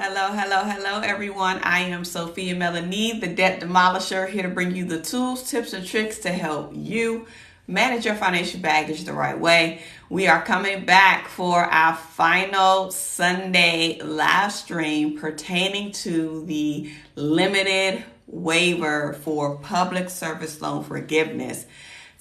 Hello, everyone. I am Sophia Melonē, the Debt Demolisher, here to bring you the tools, tips, and tricks to help you manage your financial baggage the right way. We are coming back for our final Sunday live stream pertaining to the limited waiver for public service loan forgiveness.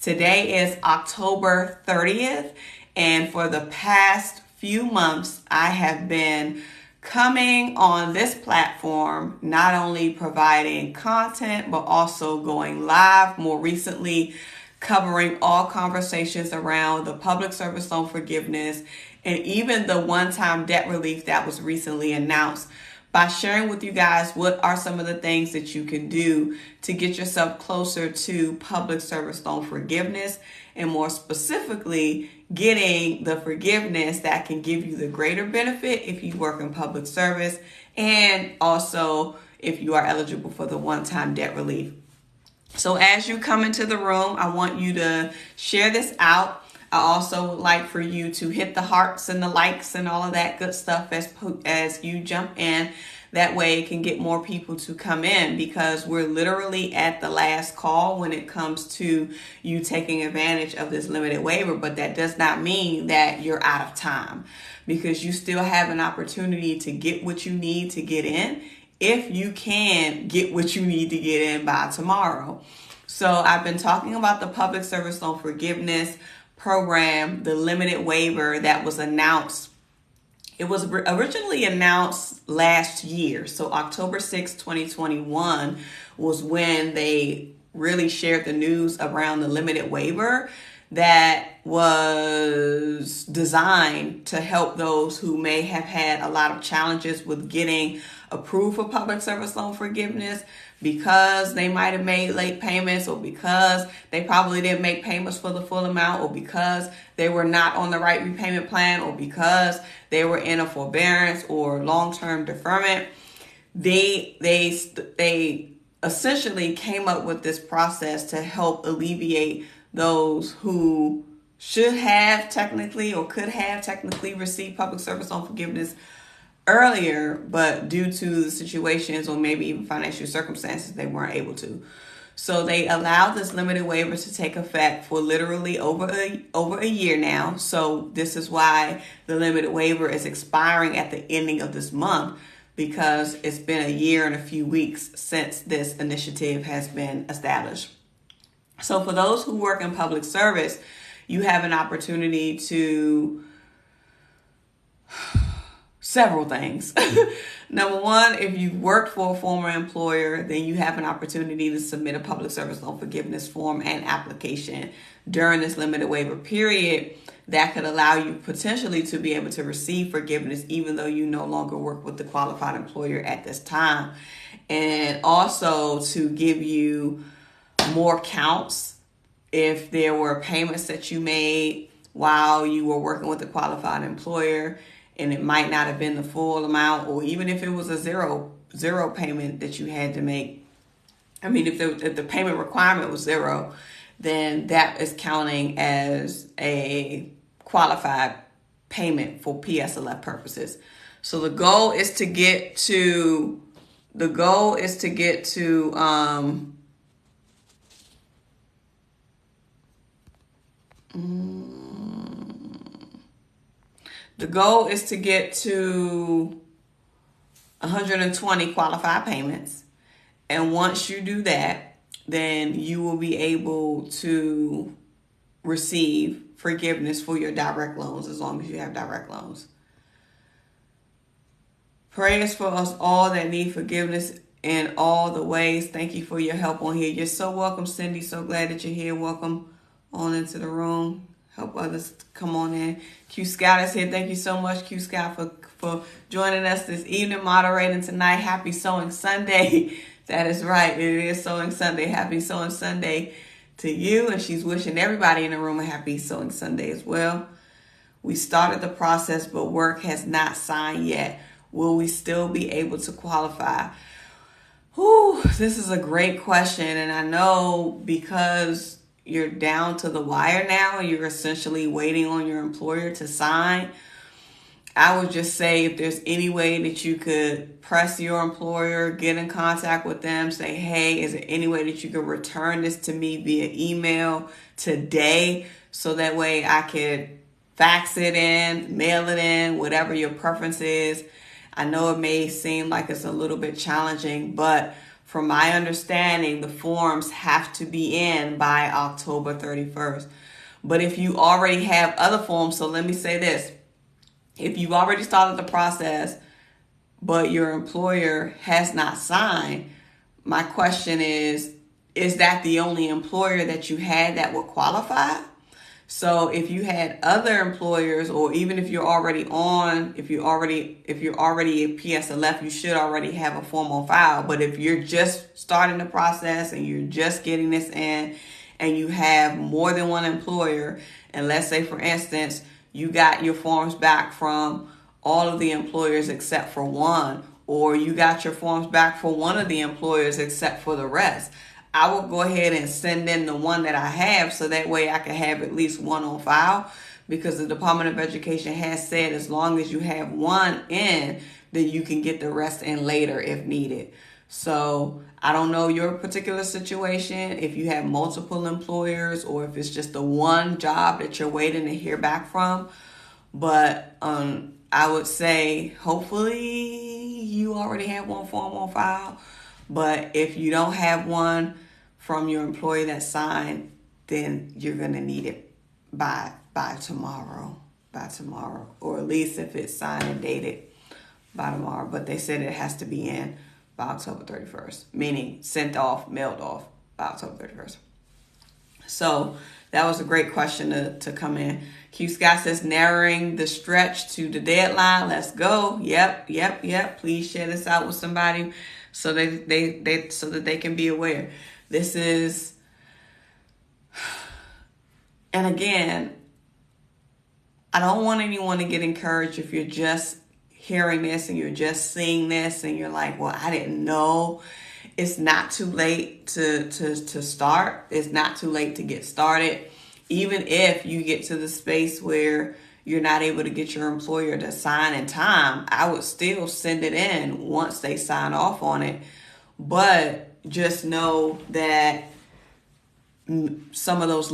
Today is October 30th, and for the past few months, I have been coming on this platform, not only providing content, but also going live, more recently covering all conversations around the public service loan forgiveness and even the one-time debt relief that was recently announced, by sharing with you guys what are some of the things that you can do to get yourself closer to public service loan forgiveness, and more specifically, getting the forgiveness that can give you the greater benefit if you work in public service, and also if you are eligible for the one-time debt relief. So as you come into the room, I want you to share this out. I also would like for you to hit the hearts and the likes and all of that good stuff as you jump in. That way it can get more people to come in, because we're literally at the last call when it comes to you taking advantage of this limited waiver. But that does not mean that you're out of time, because you still have an opportunity to get what you need to get in, if you can get what you need to get in by tomorrow. So I've been talking about the public service loan forgiveness program, the limited waiver that was announced. It was originally announced last year. So October 6, 2021 was when they really shared the news around the limited waiver that was designed to help those who may have had a lot of challenges with getting approved for public service loan forgiveness, because they might have made late payments, or because they probably didn't make payments for the full amount, or because they were not on the right repayment plan, or because they were in a forbearance or long-term deferment. They essentially came up with this process to help alleviate those who should have technically or could have technically received public service loan forgiveness earlier, but due to the situations or maybe even financial circumstances, they weren't able to. So they allowed this limited waiver to take effect for literally over a year now. So this is why the limited waiver is expiring at the ending of this month, because it's been a year and a few weeks since this initiative has been established. So for those who work in public service, you have an opportunity to several things. Number one, if you've worked for a former employer, then you have an opportunity to submit a public service loan forgiveness form and application during this limited waiver period that could allow you potentially to be able to receive forgiveness even though you no longer work with the qualified employer at this time. And also to give you more counts if there were payments that you made while you were working with the qualified employer, and it might not have been the full amount, or even if it was a zero payment that you had to make. I mean, if the payment requirement was zero, then that is counting as a qualified payment for PSLF purposes. So the goal is to get to The goal is to get to the goal is to get to 120 qualified payments. And once you do that, then you will be able to receive forgiveness for your direct loans, as long as you have direct loans. Prayers for us all that need forgiveness in all the ways. Thank you for your help on here. You're so welcome, Cindy. So glad that you're here. Welcome on into the room. Help others come on in. Q Scott is here. Thank you so much, Q Scott, for joining us this evening, moderating tonight. Happy Sewing Sunday. That is right. It is Sewing Sunday. Happy Sewing Sunday to you. And she's wishing everybody in the room a happy Sewing Sunday as well. We started the process, but work has not signed yet. Will we still be able to qualify? Whew, this is a great question. And I know because you're down to the wire now, you're essentially waiting on your employer to sign. I would just say if there's any way that you could press your employer, get in contact with them, say, hey, is there any way that you could return this to me via email today, so that way I could fax it in, mail it in, whatever your preference is. I know it may seem like it's a little bit challenging, but from my understanding, the forms have to be in by October 31st. But if you already have other forms, so let me say this. If you've already started the process, but your employer has not signed, my question is that the only employer that you had that would qualify? So if you had other employers, or even if you're already if you're already a PSLF, you should already have a form on file. But if you're just starting the process and you're just getting this in, and you have more than one employer, and let's say, for instance, you got your forms back from all of the employers except for one, or you got your forms back for one of the employers except for the rest, I will go ahead and send in the one that I have, so that way I can have at least one on file, because the Department of Education has said as long as you have one in, then you can get the rest in later if needed. So I don't know your particular situation, if you have multiple employers or if it's just the one job that you're waiting to hear back from. But I would say hopefully you already have one form on file. But if you don't have one from your employee that's signed, then you're going to need it by tomorrow, or at least if it's signed and dated by tomorrow. But they said it has to be in by October 31st, meaning sent off, mailed off by October 31st. So that was a great question to come in. Q Scott says, narrowing the stretch to the deadline. Let's go. Yep. Please share this out with somebody so that they can be aware. This is, and again, I don't want anyone to get encouraged if you're just hearing this and you're just seeing this and you're like, well, I didn't know. It's not too late to start. It's not too late to get started. Even if you get to the space where you're not able to get your employer to sign in time, I would still send it in once they sign off on it. But just know that some of those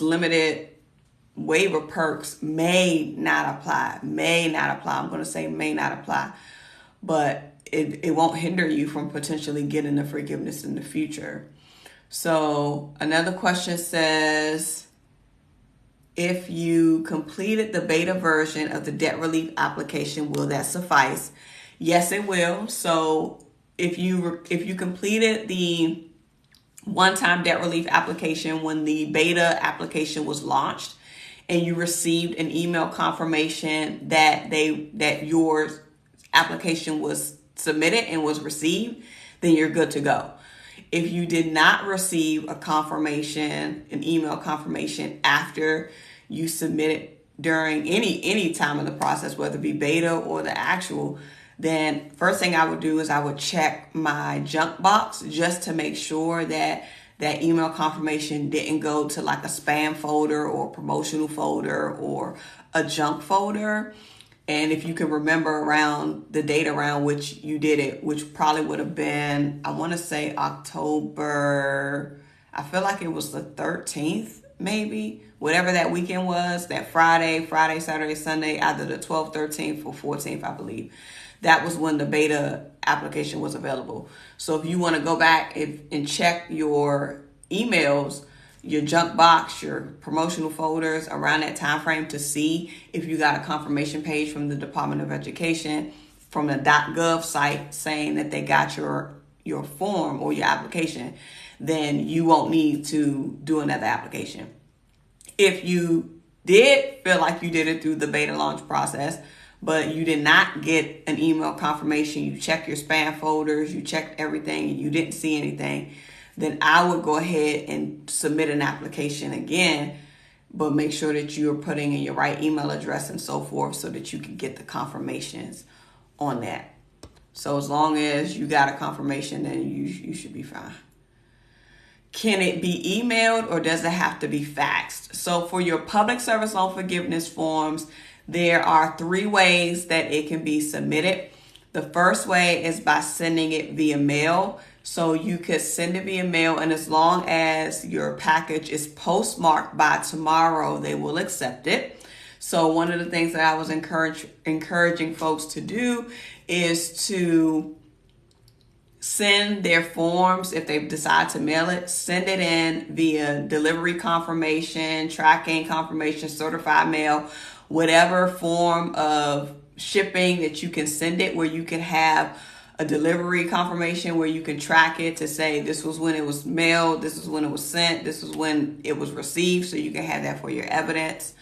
limited waiver perks may not apply. I'm going to say may not apply, but it won't hinder you from potentially getting the forgiveness in the future. So another question says, if you completed the beta version of the debt relief application, will that suffice? Yes, it will. So if you completed the one-time debt relief application when the beta application was launched, and you received an email confirmation that your application was submitted and was received, then you're good to go. If you did not receive an email confirmation after you submitted during any time of the process, whether it be beta or the actual, then first thing I would do is I would check my junk box just to make sure that email confirmation didn't go to like a spam folder or promotional folder or a junk folder. And if you can remember around the date around which you did it, which probably would have been, I want to say October, I feel like it was the 13th, maybe, whatever that weekend was, that Friday, Saturday, Sunday, either the 12th, 13th, or 14th, I believe. That was when the beta application was available. So if you want to go back and check your emails, your junk box, your promotional folders around that time frame to see if you got a confirmation page from the Department of Education, from the .gov site saying that they got your form or your application, then you won't need to do another application. If you did feel like you did it through the beta launch process, but you did not get an email confirmation, you checked your spam folders, you checked everything, and you didn't see anything, then I would go ahead and submit an application again, but make sure that you're putting in your right email address and so forth so that you can get the confirmations on that. So as long as you got a confirmation, then you should be fine. Can it be emailed or does it have to be faxed? So for your public service loan forgiveness forms, There are 3 ways that it can be submitted. The first way is by sending it via mail. So you could send it via mail, and as long as your package is postmarked by tomorrow, they will accept it. So one of the things that I was encouraging folks to do is to send their forms, if they decide to mail it, send it in via delivery confirmation, tracking confirmation, certified mail, whatever form of shipping that you can send it, where you can have a delivery confirmation where you can track it to say this was when it was mailed, this is when it was sent, this is when it was received, so you can have that for your evidence.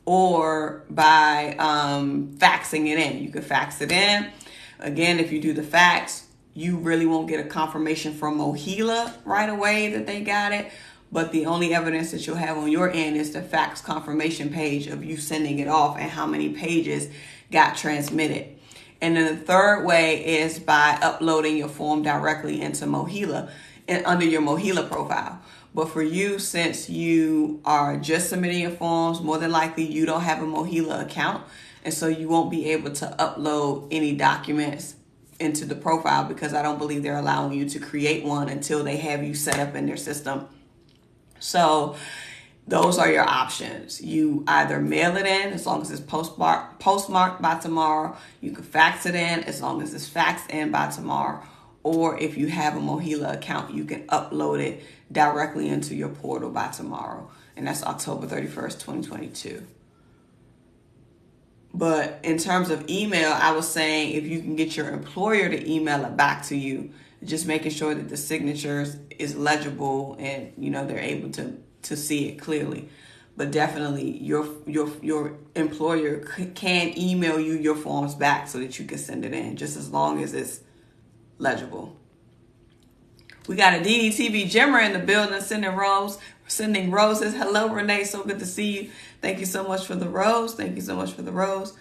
Or by faxing it in. You can fax it in. Again, if you do the fax, you really won't get a confirmation from MOHELA right away that they got it. But the only evidence that you'll have on your end is the fax confirmation page of you sending it off and how many pages got transmitted. And then the third way is by uploading your form directly into MOHELA and under your MOHELA profile. But for you, since you are just submitting your forms, more than likely you don't have a MOHELA account. And so you won't be able to upload any documents into the profile, because I don't believe they're allowing you to create one until they have you set up in their system. So those are your options. You either mail it in, as long as it's postmarked by tomorrow. You can fax it in, as long as it's faxed in by tomorrow. Or if you have a MOHELA account, you can upload it directly into your portal by tomorrow. And that's October 31st, 2022. But in terms of email, I was saying if you can get your employer to email it back to you, just making sure that the signatures is legible and, you know, they're able to see it clearly. But definitely your employer can email you your forms back so that you can send it in, just as long as it's legible. We got a DDTV Jimmer in the building, sending roses. Hello, Renee. So good to see you. Thank you so much for the rose. Thank you so much for the rose.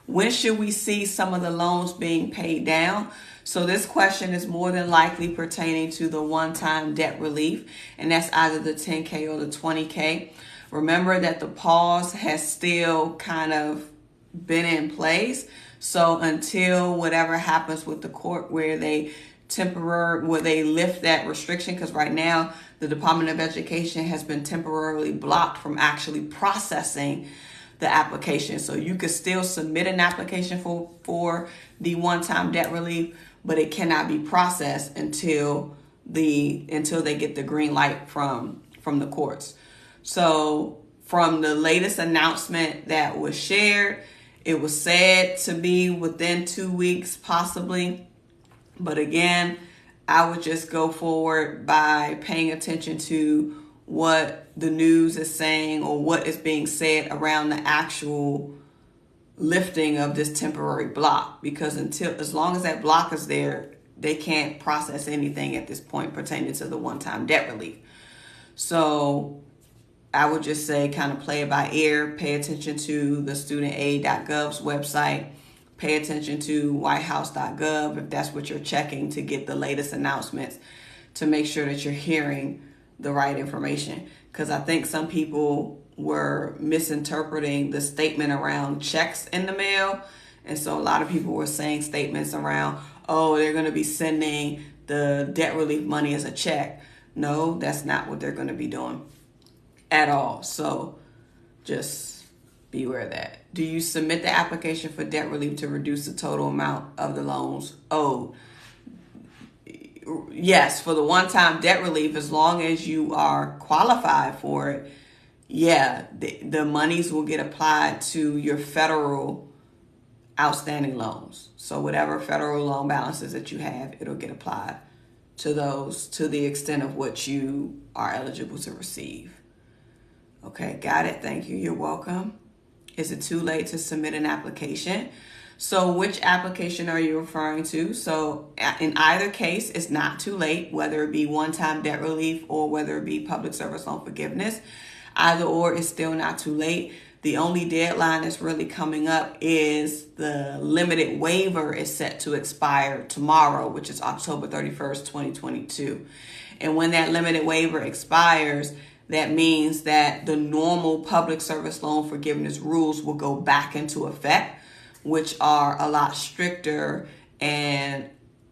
When should we see some of the loans being paid down? So this question is more than likely pertaining to the one-time debt relief, and that's either the 10K or the 20K. Remember that the pause has still kind of been in place. So until whatever happens with the court where they lift that restriction, because right now the Department of Education has been temporarily blocked from actually processing the application. So you could still submit an application for the one-time debt relief, but it cannot be processed until they get the green light from the courts. So from the latest announcement that was shared, it was said to be within 2 weeks, possibly. But again, I would just go forward by paying attention to what the news is saying or what is being said around the actual lifting of this temporary block. Because as long as that block is there, they can't process anything at this point pertaining to the one-time debt relief. So I would just say kind of play it by ear, pay attention to the studentaid.gov's website, pay attention to whitehouse.gov if that's what you're checking to get the latest announcements, to make sure that you're hearing the right information. Because I think some people were misinterpreting the statement around checks in the mail. And so a lot of people were saying statements around, oh, they're going to be sending the debt relief money as a check. No, that's not what they're going to be doing at all. So just beware of that. Do you submit the application for debt relief to reduce the total amount of the loans owed? Yes, for the one-time debt relief, as long as you are qualified for it, yeah, the monies will get applied to your federal outstanding loans. So whatever federal loan balances that you have, it'll get applied to those to the extent of what you are eligible to receive. Okay, got it. Thank you. You're welcome. Is it too late to submit an application? So which application are you referring to? So in either case, it's not too late, whether it be one-time debt relief or whether it be public service loan forgiveness. Either or is still not too late. The only deadline that's really coming up is the limited waiver is set to expire tomorrow, which is October 31st, 2022. And when that limited waiver expires, that means that the normal public service loan forgiveness rules will go back into effect, which are a lot stricter and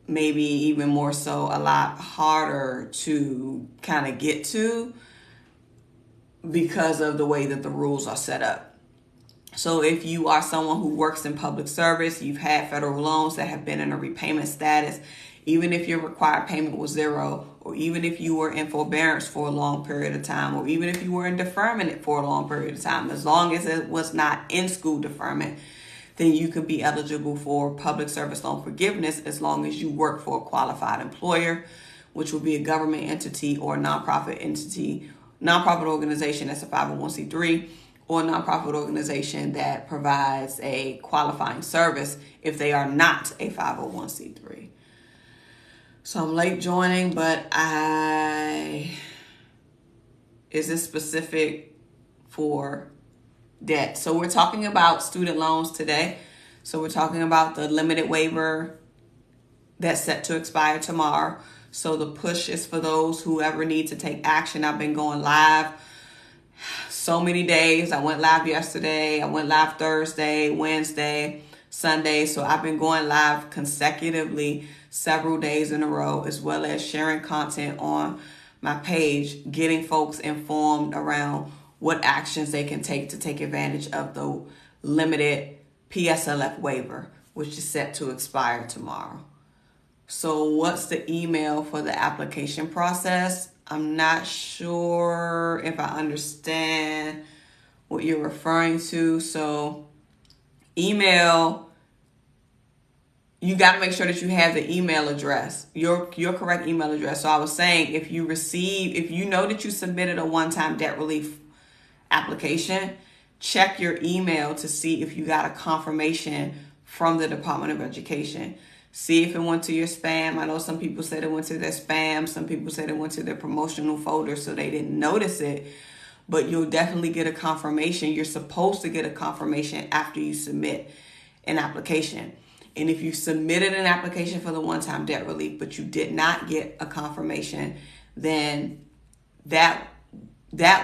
maybe even more so a lot harder to kind of get to because of the way that the rules are set up. So if you are someone who works in public service, you've had federal loans that have been in a repayment status, even if your required payment was zero, or even if you were in forbearance for a long period of time, or even if you were in deferment for a long period of time, as long as it was not in school deferment, then you could be eligible for public service loan forgiveness as long as you work for a qualified employer, which would be a government entity or a nonprofit entity, nonprofit organization that's a 501c3, or a nonprofit organization that provides a qualifying service if they are not a 501c3. So I'm late joining, but is this specific for debt? So we're talking about student loans today. So we're talking about the limited waiver that's set to expire tomorrow. So the push is for those who ever need to take action. I've been going live so many days. I went live yesterday. I went live Thursday, Wednesday, Sunday. So I've been going live consecutively several days in a row, as well as sharing content on my page, getting folks informed around what actions they can take to take advantage of the limited PSLF waiver, which is set to expire tomorrow. So what's the email for the application process? I'm not sure if I understand what you're referring to. So email, you got to make sure that you have the email address, your correct email address. So I was saying, if you know that you submitted a one-time debt relief application, check your email to see if you got a confirmation from the Department of Education. See if it went to your spam. I know some people said it went to their spam. Some people said it went to their promotional folder, so they didn't notice it. But you'll definitely get a confirmation. You're supposed to get a confirmation after you submit an application. And if you submitted an application for the one-time debt relief, but you did not get a confirmation, then that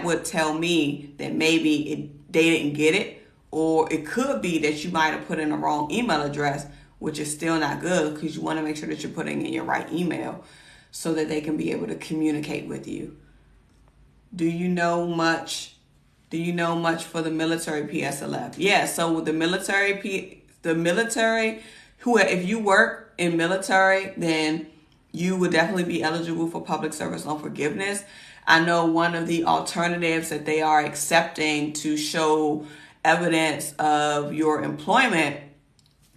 would tell me that maybe they didn't get it, or it could be that you might have put in the wrong email address, which is still not good, because you want to make sure that you're putting in your right email so that they can be able to communicate with you. Do you know much for the military PSLF? Yeah, so with the military, if you work in military, then you would definitely be eligible for public service loan forgiveness. I know one of the alternatives that they are accepting to show evidence of your employment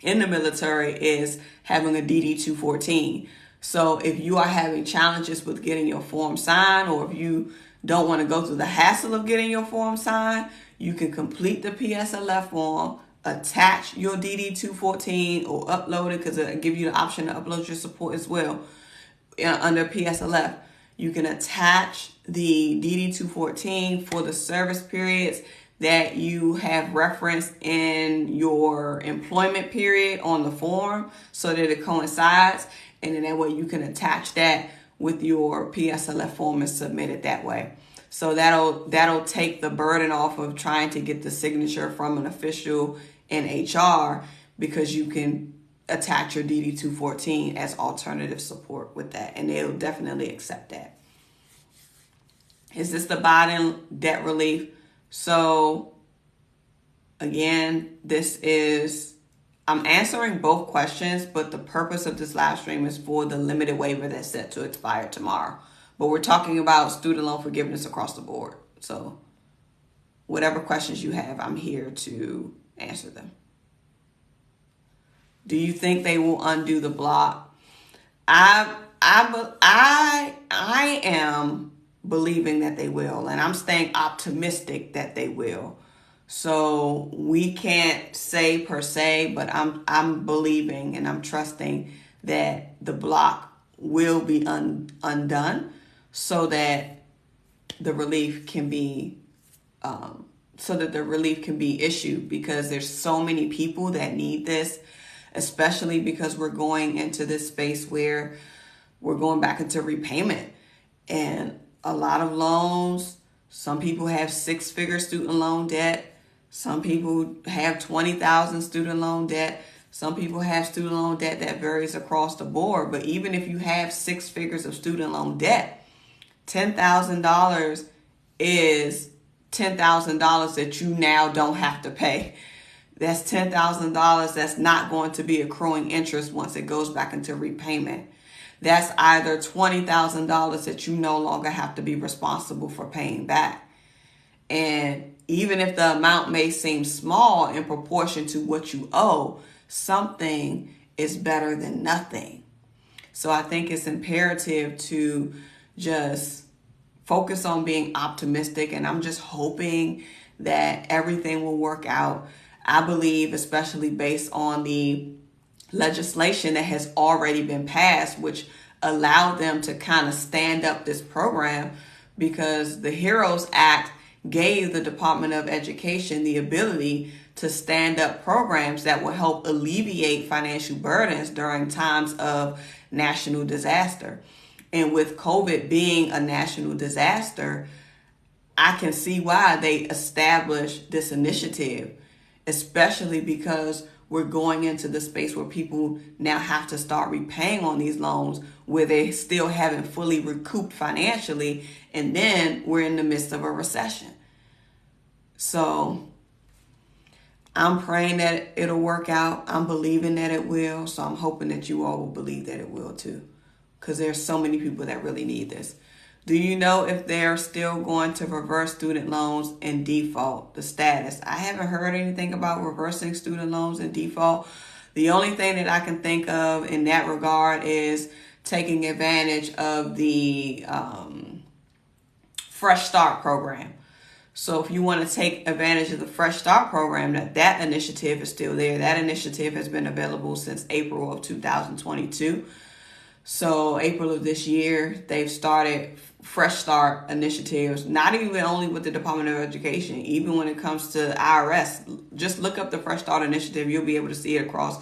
in the military is having a DD-214. So if you are having challenges with getting your form signed, or if you don't want to go through the hassle of getting your form signed, you can complete the PSLF form, attach your DD-214 or upload it, because it'll give you the option to upload your support as well. Under PSLF, you can attach the DD-214 for the service periods that you have referenced in your employment period on the form, so that it coincides, and then that way you can attach that with your PSLF form and submit it that way. So that'll take the burden off of trying to get the signature from an official in HR, because you can attach your DD-214 as alternative support with that, and they'll definitely accept that. Is this the Biden debt relief? So again, I'm answering both questions, but the purpose of this live stream is for the limited waiver that's set to expire tomorrow. But we're talking about student loan forgiveness across the board. So whatever questions you have, I'm here to answer them. Do you think they will undo the block? I am believing that they will, and I'm staying optimistic that they will. So we can't say per se, but I'm believing and I'm trusting that the block will be undone, so that the relief can be issued, because there's so many people that need this, especially because we're going into this space where we're going back into repayment, and a lot of loans, Some people have 6-figure student loan debt. Some people have 20,000 student loan debt. Some people have student loan debt that varies across the board. But even if you have 6 figures of student loan debt, $10,000 is $10,000 that you now don't have to pay. That's $10,000 that's not going to be accruing interest once it goes back into repayment. That's either $20,000 that you no longer have to be responsible for paying back. And even if the amount may seem small in proportion to what you owe, something is better than nothing. So I think it's imperative to just focus on being optimistic, and I'm just hoping that everything will work out. I believe, especially based on the legislation that has already been passed, which allowed them to kind of stand up this program, because the HEROES Act gave the Department of Education the ability to stand up programs that will help alleviate financial burdens during times of national disaster. And with COVID being a national disaster, I can see why they established this initiative, especially because we're going into the space where people now have to start repaying on these loans where they still haven't fully recouped financially, and then we're in the midst of a recession. So I'm praying that it'll work out. I'm believing that it will. So I'm hoping that you all will believe that it will too, because there's so many people that really need this. Do you know if they're still going to reverse student loans in default, the status? I haven't heard anything about reversing student loans in default. The only thing that I can think of in that regard is taking advantage of the Fresh Start program. So if you want to take advantage of the Fresh Start program, that initiative is still there. That initiative has been available since April of 2022. So April of this year, they've started Fresh Start initiatives, not even only with the Department of Education, even when it comes to IRS. Just look up the Fresh Start initiative. You'll be able to see it across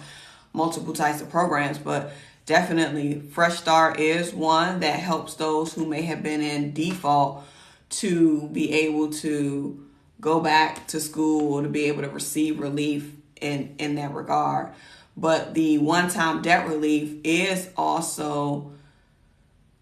multiple types of programs. But definitely, Fresh Start is one that helps those who may have been in default to be able to go back to school or to be able to receive relief in that regard. But the one-time debt relief is also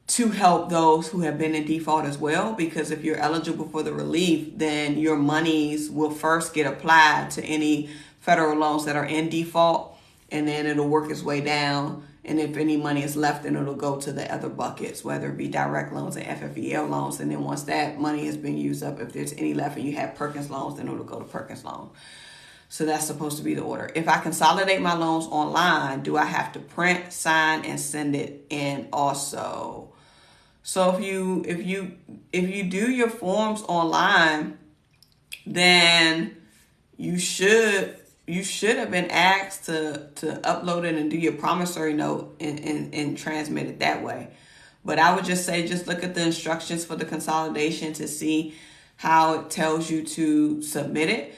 to help those who have been in default as well, because if you're eligible for the relief, then your monies will first get applied to any federal loans that are in default, and then it'll work its way down. And if any money is left, then it'll go to the other buckets, whether it be direct loans and FFEL loans. And then once that money has been used up, if there's any left and you have Perkins loans, then it'll go to Perkins loan. So that's supposed to be the order. If I consolidate my loans online, do I have to print, sign, and send it in also? So if you do your forms online, then you should have been asked to upload it and do your promissory note and transmit it that way. But I would just say, just look at the instructions for the consolidation to see how it tells you to submit it.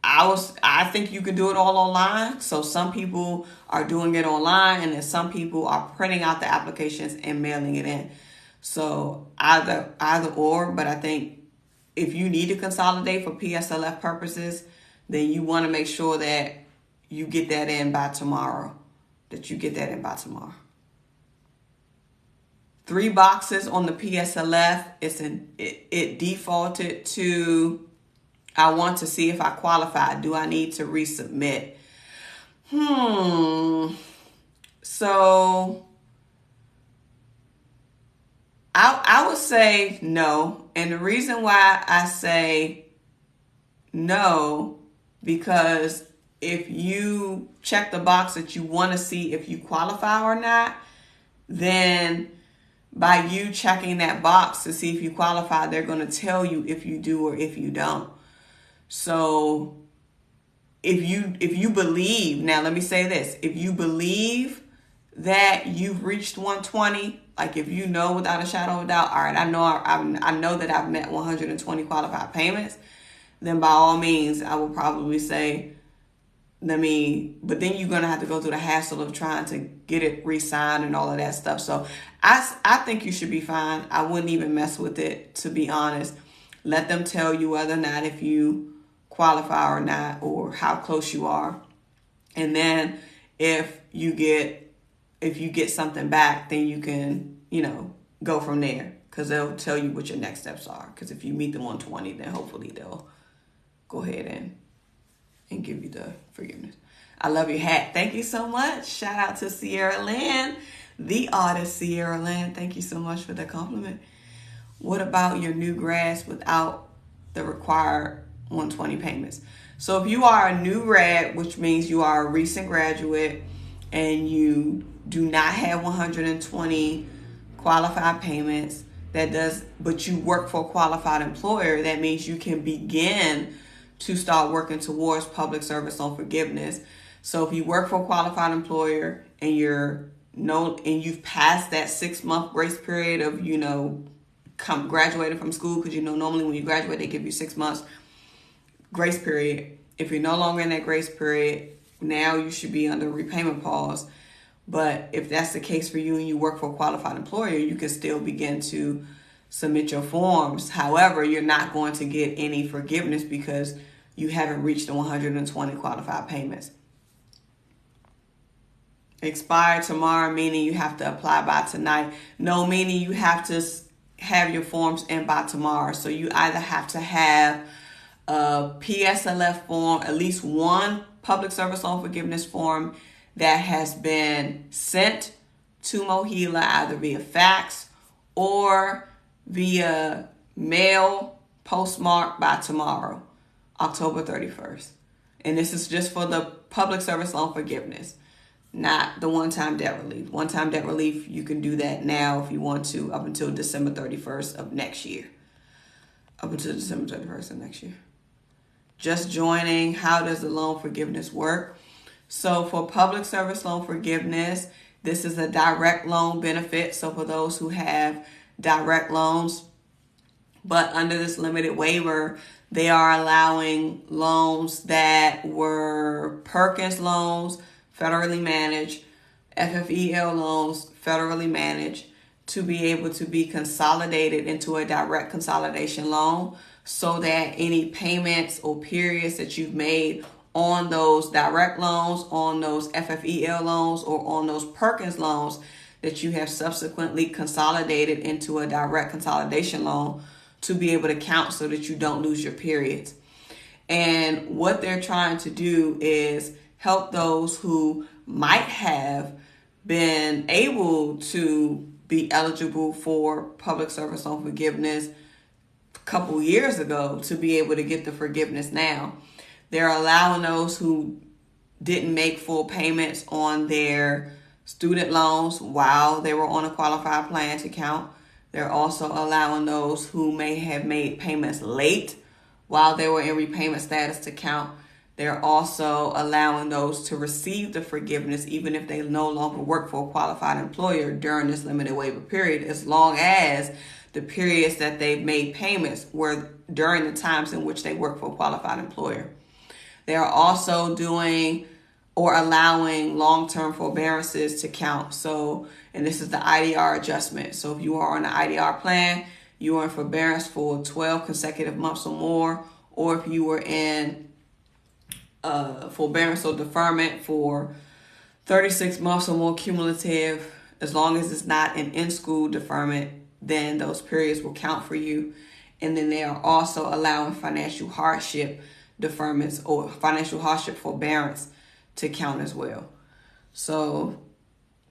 I think you can do it all online. So some people are doing it online, and then some people are printing out the applications and mailing it in. So either or, but I think if you need to consolidate for PSLF purposes, then you want to make sure that you get that in by tomorrow. 3 boxes on the PSLF. It defaulted to, I want to see if I qualify. Do I need to resubmit? So I would say no. And the reason why I say no, because if you check the box that you want to see if you qualify or not, then by you checking that box to see if you qualify, they're going to tell you if you do or if you don't. So if you believe, now let me say this, if you believe that you've reached 120, like if you know without a shadow of a doubt, all right, I know that I've met 120 qualified payments, then by all means, I would probably say, but then you're going to have to go through the hassle of trying to get it re-signed and all of that stuff. So I think you should be fine. I wouldn't even mess with it, to be honest. Let them tell you whether or not if you qualify or not, or how close you are. And then if you get something back, then you can, go from there, because they'll tell you what your next steps are. Because if you meet the 120, then hopefully they'll go ahead and give you the forgiveness. I love your hat. Thank you so much. Shout out to Sierra Lynn, the artist Sierra Lynn. Thank you so much for the compliment. What about your new grads without the required 120 payments? So if you are a new grad, which means you are a recent graduate and you do not have 120 qualified payments, but you work for a qualified employer, that means you can begin to start working towards public service loan forgiveness. So if you work for a qualified employer and you've passed that 6-month grace period of, graduating from school, because normally when you graduate they give you 6 months grace period. If you're no longer in that grace period, now you should be under repayment pause. But if that's the case for you and you work for a qualified employer, you can still begin to submit your forms. However, you're not going to get any forgiveness because you haven't reached the 120 qualified payments. Expire tomorrow, meaning you have to apply by tonight. No, meaning you have to have your forms in by tomorrow. So you either have to have a PSLF form, at least one public service loan forgiveness form that has been sent to MOHELA either via fax or via mail, postmarked by tomorrow, October 31st. And this is just for the public service loan forgiveness, not the one-time debt relief. One-time debt relief, you can do that now if you want to, up until December 31st of next year. Up until December 31st of next year. Just joining, how does the loan forgiveness work? So for public service loan forgiveness, this is a direct loan benefit. So for those who have direct loans, but under this limited waiver, they are allowing loans that were Perkins loans, federally managed, FFEL loans, federally managed, to be able to be consolidated into a direct consolidation loan, so that any payments or periods that you've made on those direct loans, on those FFEL loans, or on those Perkins loans that you have subsequently consolidated into a direct consolidation loan, to be able to count so that you don't lose your periods. And what they're trying to do is help those who might have been able to be eligible for public service loan forgiveness a couple years ago to be able to get the forgiveness now. They're allowing those who didn't make full payments on their student loans while they were on a qualified plan to count. They're also allowing those who may have made payments late while they were in repayment status to count. They're also allowing those to receive the forgiveness even if they no longer work for a qualified employer during this limited waiver period, as long as the periods that they've made payments were during the times in which they work for a qualified employer. They are also doing or allowing long-term forbearances to count. So, and this is the IDR adjustment. So if you are on the IDR plan, you are in forbearance for 12 consecutive months or more, or if you were in forbearance or deferment for 36 months or more cumulative, as long as it's not an in-school deferment, then those periods will count for you. And then they are also allowing financial hardship deferments or financial hardship forbearance to count as well. So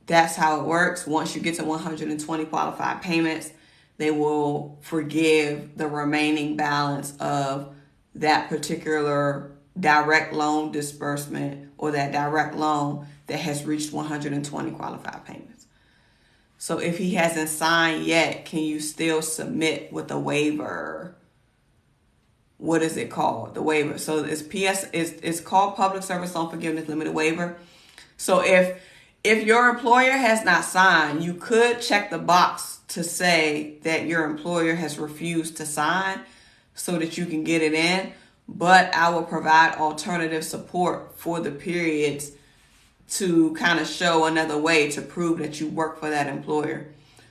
that's how it works. Once you get to 120 qualified payments, they will forgive the remaining balance of that particular direct loan disbursement or that direct loan that has reached 120 qualified payments. So if he hasn't signed yet, can you still submit with a waiver? What is it called? The waiver. So it's called Public Service Loan Forgiveness Limited Waiver. So if your employer has not signed, you could check the box to say that your employer has refused to sign so that you can get it in. But I will provide alternative support for the periods to kind of show another way to prove that you work for that employer.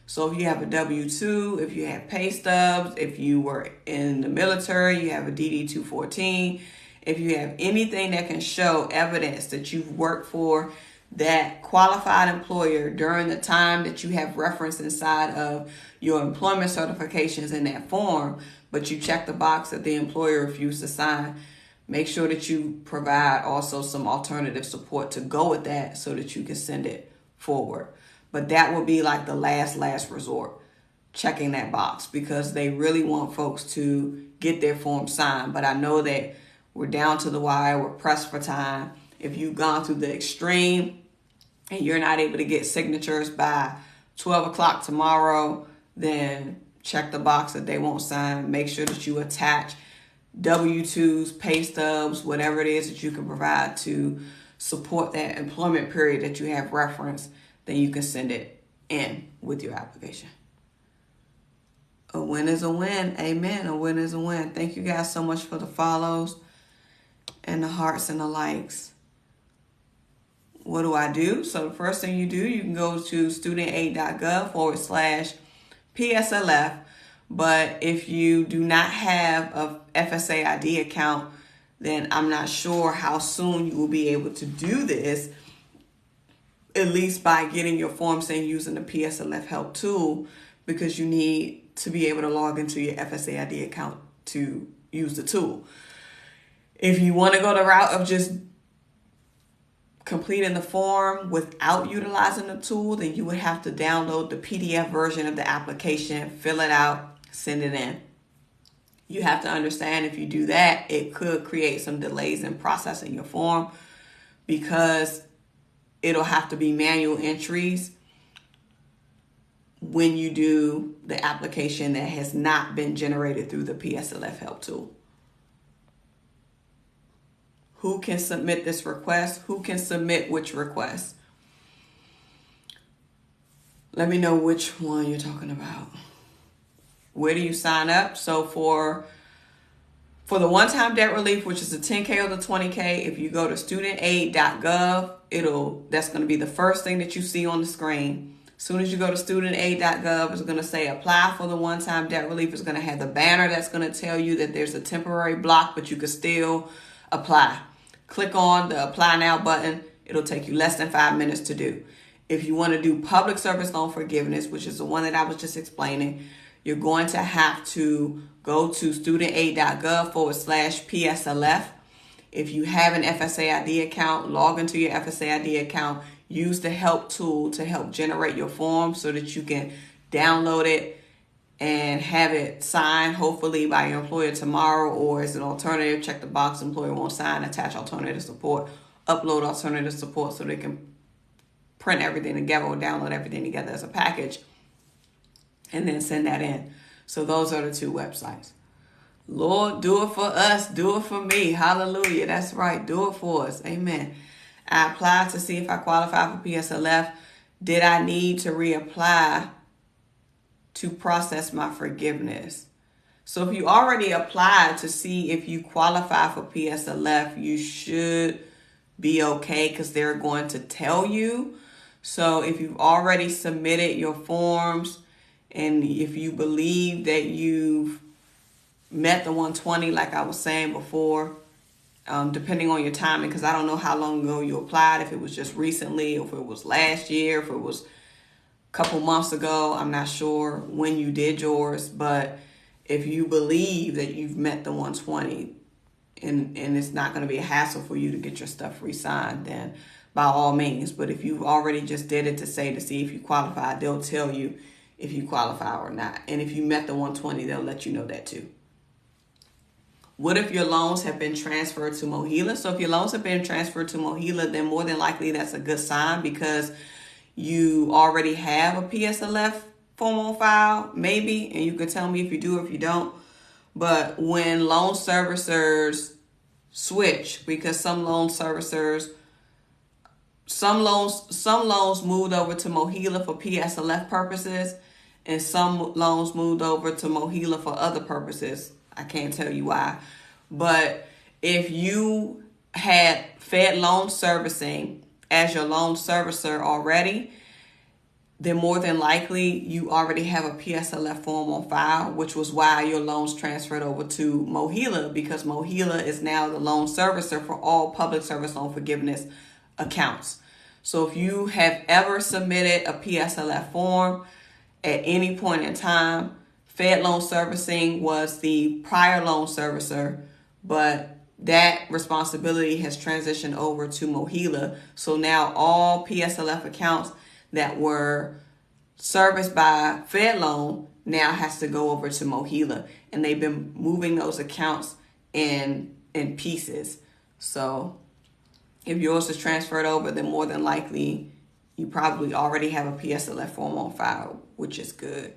So if you have a W-2, if you have pay stubs, if you were in the military, you have a DD-214, if you have anything that can show evidence that you've worked for that qualified employer during the time that you have referenced inside of your employment certifications in that form, but you check the box that the employer refused to sign, make sure that you provide also some alternative support to go with that so that you can send it forward. But that will be like the last resort, checking that box, because they really want folks to get their form signed. But I know that we're down to the wire, we're pressed for time. If you've gone through the extreme and you're not able to get signatures by 12 o'clock tomorrow, then check the box that they won't sign. Make sure that you attach W-2s, pay stubs, whatever it is that you can provide to support that employment period that you have referenced. Then you can send it in with your application. A win is a win. Amen. A win is a win. Thank you guys so much for the follows and the hearts and the likes. What do I do? So the first thing you do, you can go to studentaid.gov/PSLF. But if you do not have a FSA ID account, then I'm not sure how soon you will be able to do this, at least by getting your forms in using the PSLF help tool, because you need to be able to log into your FSA ID account to use the tool. If you want to go the route of just completing the form without utilizing the tool, then you would have to download the PDF version of the application, fill it out, send it in. You have to understand, if you do that, it could create some delays in processing your form, because it'll have to be manual entries when you do the application that has not been generated through the PSLF help tool. Who can submit this request? Who can submit which request? Let me know which one you're talking about. Where do you sign up? So for the one-time debt relief, which is the 10K or the 20K, if you go to studentaid.gov, that's going to be the first thing that you see on the screen. As soon as you go to studentaid.gov, it's going to say apply for the one-time debt relief. It's going to have the banner that's going to tell you that there's a temporary block, but you can still apply. Click on the apply now button. It'll take you less than 5 minutes to do. If you want to do public service loan forgiveness, which is the one that I was just explaining, you're going to have to go to studentaid.gov/PSLF. If you have an FSA ID account, log into your FSA ID account, use the help tool to help generate your form so that you can download it and have it signed, hopefully by your employer tomorrow, or as an alternative, check the box, employer won't sign, attach alternative support, upload alternative support so they can print everything together or download everything together as a package, and then send that in. So those are the two websites. Lord, do it for us. Do it for me. Hallelujah. That's right. Do it for us. Amen. I applied to see if I qualify for PSLF. Did I need to reapply to process my forgiveness? So if you already applied to see if you qualify for PSLF, you should be okay, because they're going to tell you. So if you've already submitted your forms, and if you believe that you've met the 120, like I was saying before, depending on your timing, because I don't know how long ago you applied, if it was just recently, or if it was last year, if it was a couple months ago, I'm not sure when you did yours. But if you believe that you've met the 120 and it's not going to be a hassle for you to get your stuff re-signed, then by all means. But if you've already just did it to see if you qualify, they'll tell you if you qualify or not. And if you met the 120, they'll let you know that too. What if your loans have been transferred to MOHELA? So if your loans have been transferred to MOHELA, then more than likely that's a good sign, because you already have a PSLF form on file, maybe, and you can tell me if you do or if you don't. But when loan servicers switch, because some loans moved over to MOHELA for PSLF purposes, and some loans moved over to MOHELA for other purposes. I can't tell you why. But if you had Fed Loan Servicing as your loan servicer already, then more than likely you already have a PSLF form on file, which was why your loans transferred over to MOHELA, because MOHELA is now the loan servicer for all public service loan forgiveness accounts. So if you have ever submitted a PSLF form at any point in time, Fed Loan Servicing was the prior loan servicer, but that responsibility has transitioned over to MOHELA. So now all PSLF accounts that were serviced by Fed Loan now has to go over to MOHELA, and they've been moving those accounts in pieces. So if yours is transferred over, then more than likely you probably already have a PSLF form on file, which is good.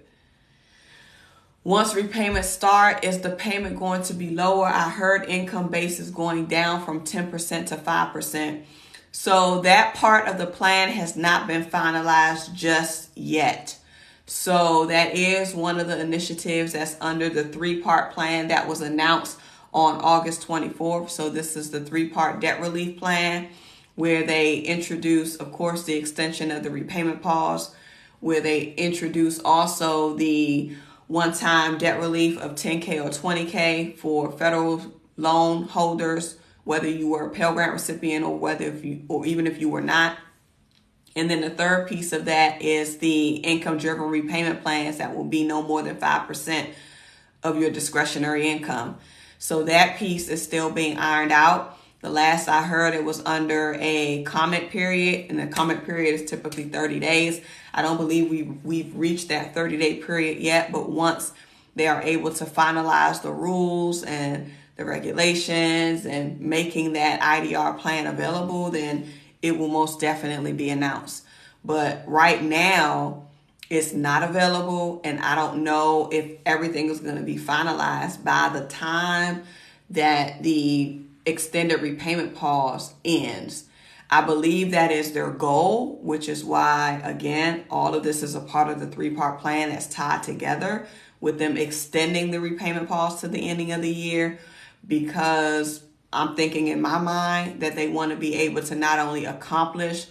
Once repayments start, is the payment going to be lower? I heard income base is going down from 10% to 5%. So that part of the plan has not been finalized just yet. So that is one of the initiatives that's under the 3-part plan that was announced on August 24th. So this is the 3-part debt relief plan, where they introduce, of course, the extension of the repayment pause, where they introduce also the one-time debt relief of $10K or $20K for federal loan holders, whether you were a Pell Grant recipient or even if you were not. And then the third piece of that is the income-driven repayment plans that will be no more than 5% of your discretionary income. So that piece is still being ironed out. The last I heard, it was under a comment period, and the comment period is typically 30 days. I don't believe we've reached that 30-day period yet, but once they are able to finalize the rules and the regulations and making that IDR plan available, then it will most definitely be announced. But right now, it's not available, and I don't know if everything is going to be finalized by the time that the extended repayment pause ends. I believe that is their goal, which is why, again, all of this is a part of the 3-part plan that's tied together with them extending the repayment pause to the ending of the year, because I'm thinking in my mind that they want to be able to not only accomplish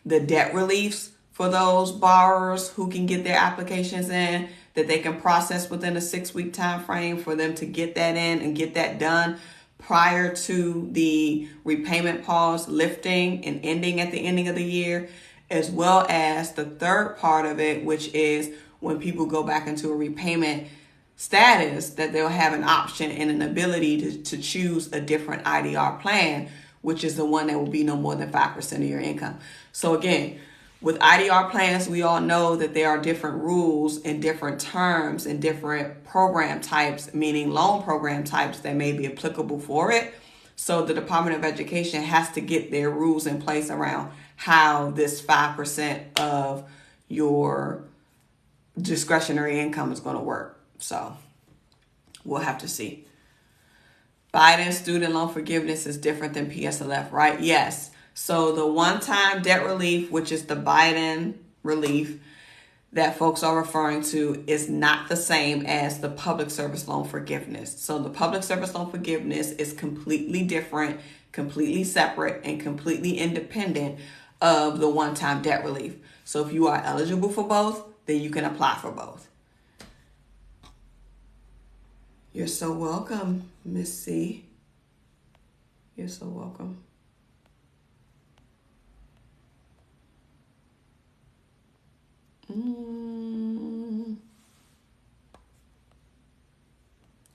the debt reliefs for those borrowers who can get their applications in, that they can process within a 6-week time frame for them to get that in and get that done prior to the repayment pause lifting and ending at the ending of the year, as well as the third part of it, which is when people go back into a repayment status, that they'll have an option and an ability to choose a different IDR plan, which is the one that will be no more than 5% of your income. So again, with IDR plans, we all know that there are different rules and different terms and different program types, meaning loan program types that may be applicable for it. So the Department of Education has to get their rules in place around how this 5% of your discretionary income is going to work. So we'll have to see. Biden student loan forgiveness is different than PSLF, right? Yes. So the one-time debt relief, which is the Biden relief that folks are referring to, is not the same as the public service loan forgiveness. So the public service loan forgiveness is completely different, completely separate, and completely independent of the one-time debt relief. So if you are eligible for both, then you can apply for both. You're so welcome, Miss C. You're so welcome.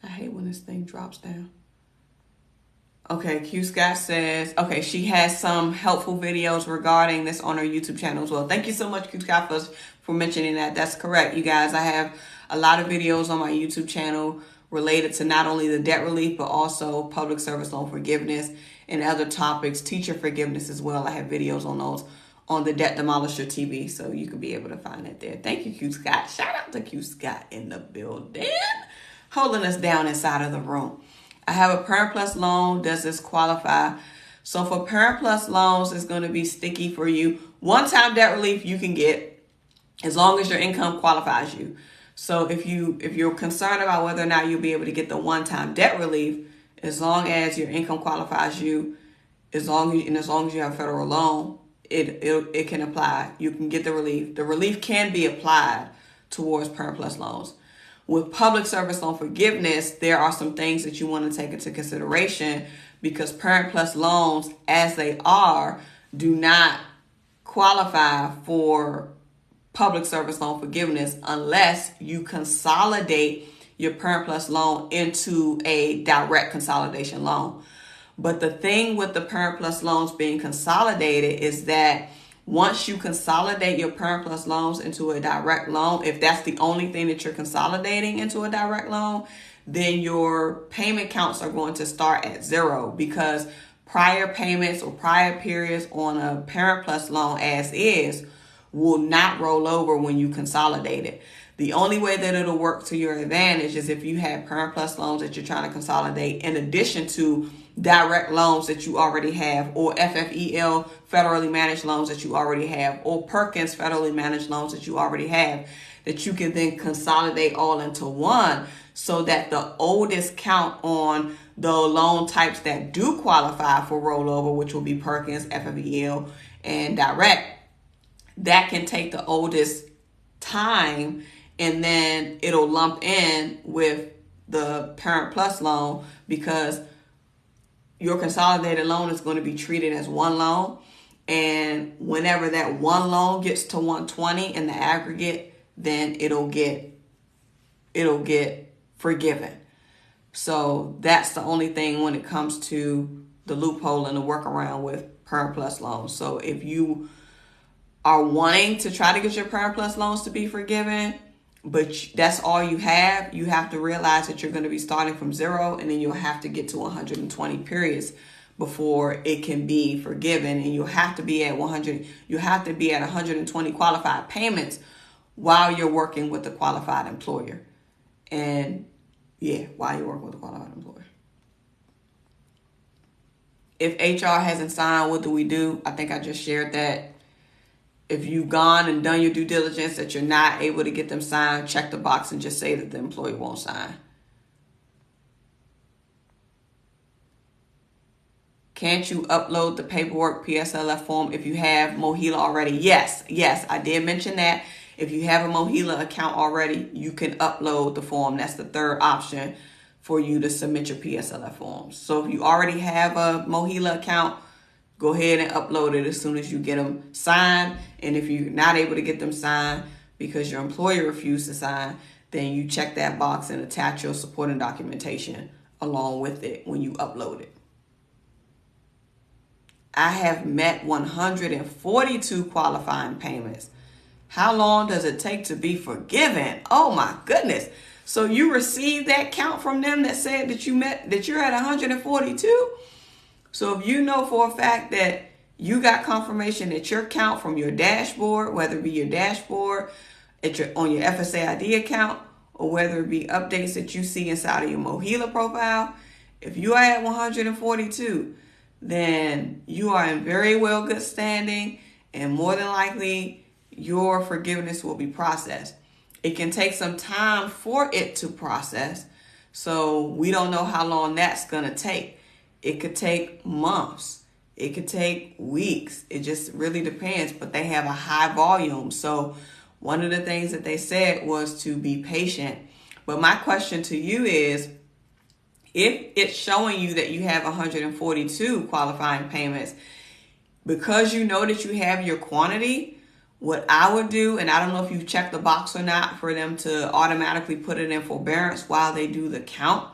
I hate when this thing drops down. Okay, Q Scott says, okay, she has some helpful videos regarding this on her YouTube channel as well. Thank you so much, Q Scott, for mentioning that. That's correct, you guys. I have a lot of videos on my YouTube channel related to not only the debt relief, but also public service loan forgiveness and other topics, teacher forgiveness as well. I have videos on those on the Debt Demolisher TV, so you can be able to find it there. Thank you, Q Scott. Shout out to Q Scott in the building, holding us down inside of the room. I have a Parent Plus loan. Does this qualify? So for Parent Plus loans, it's going to be sticky for you. One-time debt relief you can get as long as your income qualifies you. So if you're concerned about whether or not you'll be able to get the one-time debt relief, as long as your income qualifies you, as long as you have a federal loan, it can apply. You can get the relief. The relief can be applied towards Parent Plus loans. With public service loan forgiveness, there are some things that you want to take into consideration, because Parent Plus loans, as they are, do not qualify for public service loan forgiveness unless you consolidate your Parent Plus loan into a direct consolidation loan. But the thing with the Parent Plus loans being consolidated is that once you consolidate your Parent Plus loans into a direct loan, if that's the only thing that you're consolidating into a direct loan, then your payment counts are going to start at 0, because prior payments or prior periods on a Parent Plus loan as is will not roll over when you consolidate it. The only way that it'll work to your advantage is if you have Parent Plus loans that you're trying to consolidate in addition to direct loans that you already have, or FFEL, federally managed loans that you already have, or Perkins, federally managed loans that you already have, that you can then consolidate all into one, so that the oldest count on the loan types that do qualify for rollover, which will be Perkins, FFEL, and direct, that can take the oldest time, and then it'll lump in with the Parent Plus loan, because your consolidated loan is going to be treated as one loan. And whenever that one loan gets to 120 in the aggregate, then it'll get forgiven. So that's the only thing when it comes to the loophole and the workaround with Parent Plus loans. So if you are wanting to try to get your Parent Plus loans to be forgiven, but that's all you have to realize that you're going to be starting from 0, and then you'll have to get to 120 periods before it can be forgiven. And you'll have to be at 120 qualified payments while you're working with the qualified employer. And while you're working with the qualified employer. If HR hasn't signed, what do we do? I think I just shared that. If you've gone and done your due diligence that you're not able to get them signed, check the box and just say that the employee won't sign. Can't you upload the paperwork PSLF form if you have Mohila already? Yes, I did mention that. If you have a Mohila account already, you can upload the form. That's the third option for you to submit your PSLF forms. So if you already have a Mohila account, go ahead and upload it as soon as you get them signed. And if you're not able to get them signed because your employer refused to sign, then you check that box and attach your supporting documentation along with it when you upload it. I have met 142 qualifying payments. How long does it take to be forgiven? Oh my goodness. So you received that count from them that said that you're at 142? So if you know for a fact that you got confirmation that your count from your dashboard, whether it be your dashboard on your FSAID account, or whether it be updates that you see inside of your Mohila profile, if you are at 142, then you are in very well good standing, and more than likely your forgiveness will be processed. It can take some time for it to process, so we don't know how long that's going to take. It could take months. It could take weeks. It just really depends, but they have a high volume. So one of the things that they said was to be patient. But my question to you is, if it's showing you that you have 142 qualifying payments, because you know that you have your quantity, what I would do, and I don't know if you've checked the box or not for them to automatically put it in forbearance while they do the count,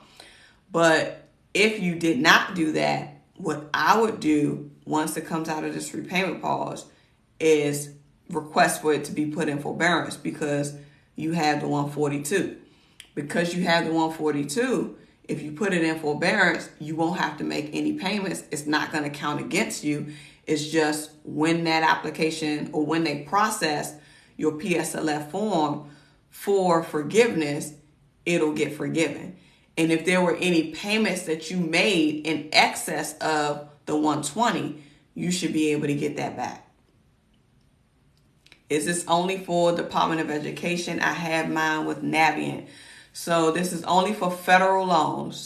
but if you did not do that, what I would do once it comes out of this repayment pause is request for it to be put in forbearance, because you have the 142. Because you have the 142, if you put it in forbearance, you won't have to make any payments. It's not going to count against you. It's just when that application, or when they process your PSLF form for forgiveness, it'll get forgiven. And if there were any payments that you made in excess of the 120, you should be able to get that back. Is this only for Department of Education? I have mine with Navient. So this is only for federal loans.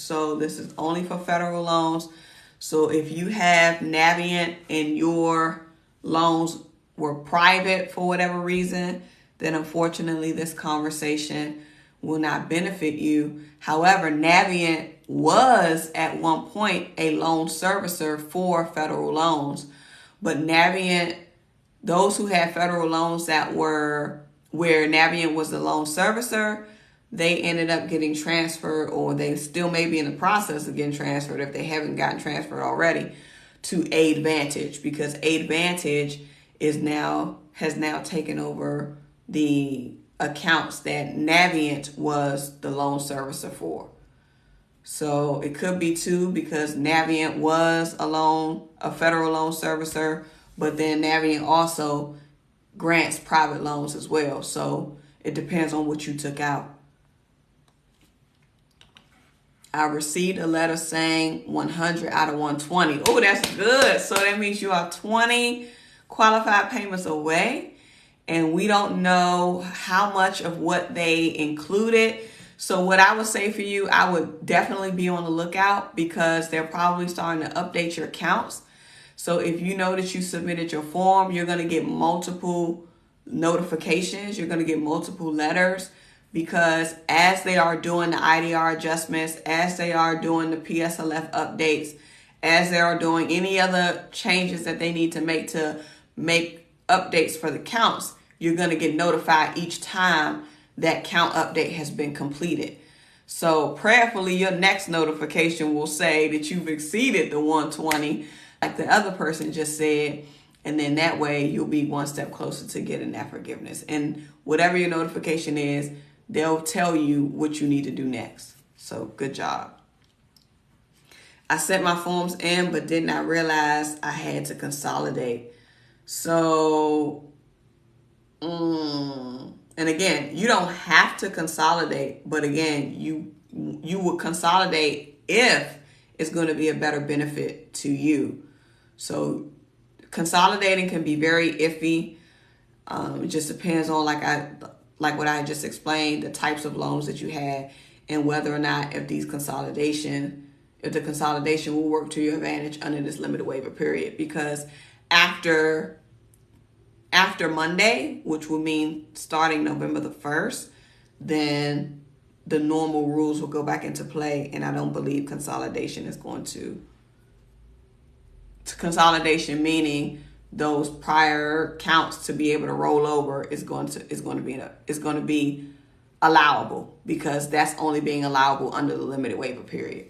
So if you have Navient in your loans were private for whatever reason, then unfortunately this conversation will not benefit you. However, Navient was at one point a loan servicer for federal loans, but Navient, those who had federal loans that were where Navient was the loan servicer, they ended up getting transferred, or they still may be in the process of getting transferred if they haven't gotten transferred already, to Aidvantage, because Aidvantage has now taken over the accounts that Navient was the loan servicer for. So it could be two, because Navient was a federal loan servicer, but then Navient also grants private loans as well. So it depends on what you took out. I received a letter saying 100 out of 120. Oh, that's good. So that means you are 20 qualified payments away. And we don't know how much of what they included. So what I would say for you, I would definitely be on the lookout, because they're probably starting to update your accounts. So if you know that you submitted your form, you're going to get multiple notifications. You're going to get multiple letters, because as they are doing the IDR adjustments, as they are doing the PSLF updates, as they are doing any other changes that they need to make updates for the counts, you're going to get notified each time that count update has been completed. So prayerfully, your next notification will say that you've exceeded the 120, like the other person just said. And then that way you'll be one step closer to getting that forgiveness. And whatever your notification is, they'll tell you what you need to do next. So good job. I sent my forms in, but did not realize I had to consolidate. So, and again, you don't have to consolidate, but again, you would consolidate if it's going to be a better benefit to you. So consolidating can be very iffy. It just depends on, like what I just explained, the types of loans that you had, and whether or not if the consolidation will work to your advantage under this limited waiver period. Because after Monday, which will mean starting November the 1st, then the normal rules will go back into play, and I don't believe consolidation is going to consolidation, meaning those prior counts to be able to roll over is going to be allowable, because that's only being allowable under the limited waiver period.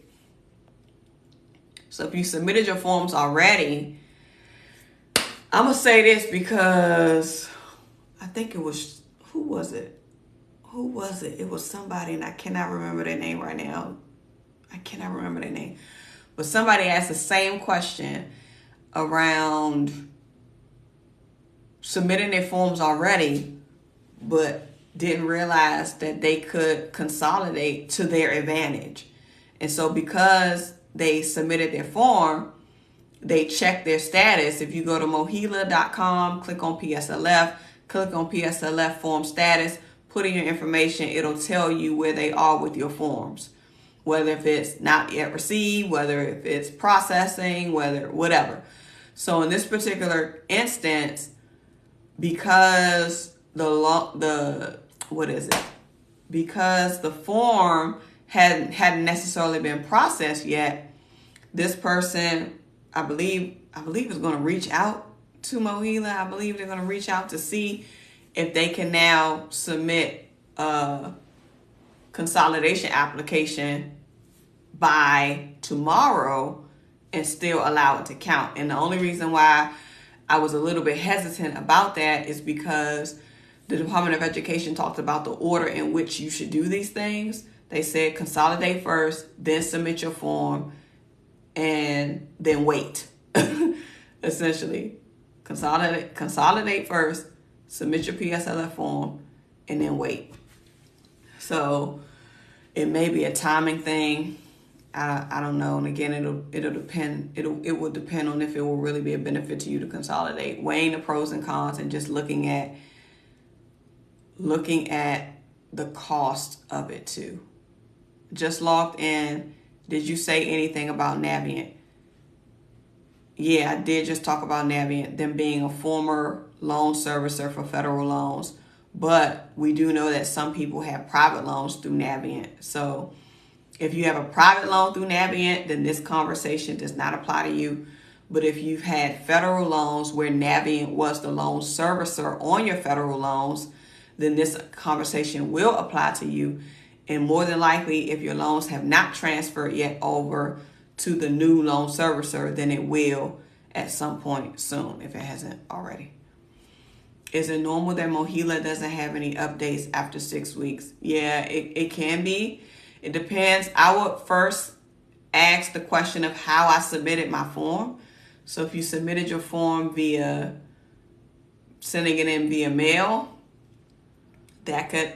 So if you submitted your forms already, I'm going to say this because I think it was, who was it? It was somebody, and I cannot remember their name right now. But somebody asked the same question around submitting their forms already, but didn't realize that they could consolidate to their advantage. And so because they submitted their form, they check their status. If you go to mohila.com, click on PSLF form status, put in your information, it'll tell you where they are with your forms. Whether if it's not yet received, whether if it's processing, whatever. So in this particular instance, because because the form hadn't necessarily been processed yet, this person, I believe is going to reach out to Mohila. I believe they're going to reach out to see if they can now submit a consolidation application by tomorrow and still allow it to count. And the only reason why I was a little bit hesitant about that is because the Department of Education talked about the order in which you should do these things. They said consolidate first, then submit your form, and then wait. Essentially, consolidate first, submit your PSLF form, and then wait. So it may be a timing thing. I don't know. And again, it'll depend. It will depend on if it will really be a benefit to you to consolidate, weighing the pros and cons, and just looking at the cost of it too. Just logged in. Did you say anything about Navient? yeah, I did just talk about Navient, them being a former loan servicer for federal loans. But we do know that some people have private loans through Navient. So if you have a private loan through Navient, then this conversation does not apply to you. But if you've had federal loans where Navient was the loan servicer on your federal loans, then this conversation will apply to you. And more than likely, if your loans have not transferred yet over to the new loan servicer, then it will at some point soon if it hasn't already. Is it normal that MOHELA doesn't have any updates after 6 weeks? Yeah, it can be. It depends. I would first ask the question of how I submitted my form. So if you submitted your form via sending it in via mail, that could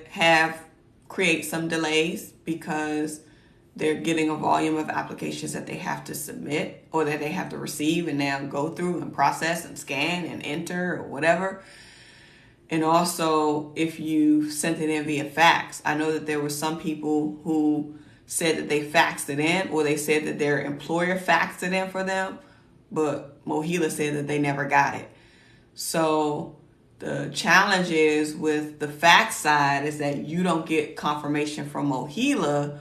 create some delays because they're getting a volume of applications that they have to submit or that they have to receive and now go through and process and scan and enter or whatever. And also, if you sent it in via fax, I know that there were some people who said that they faxed it in, or they said that their employer faxed it in for them, but MOHELA said that they never got it. So the challenge is with the fax side is that you don't get confirmation from MOHELA,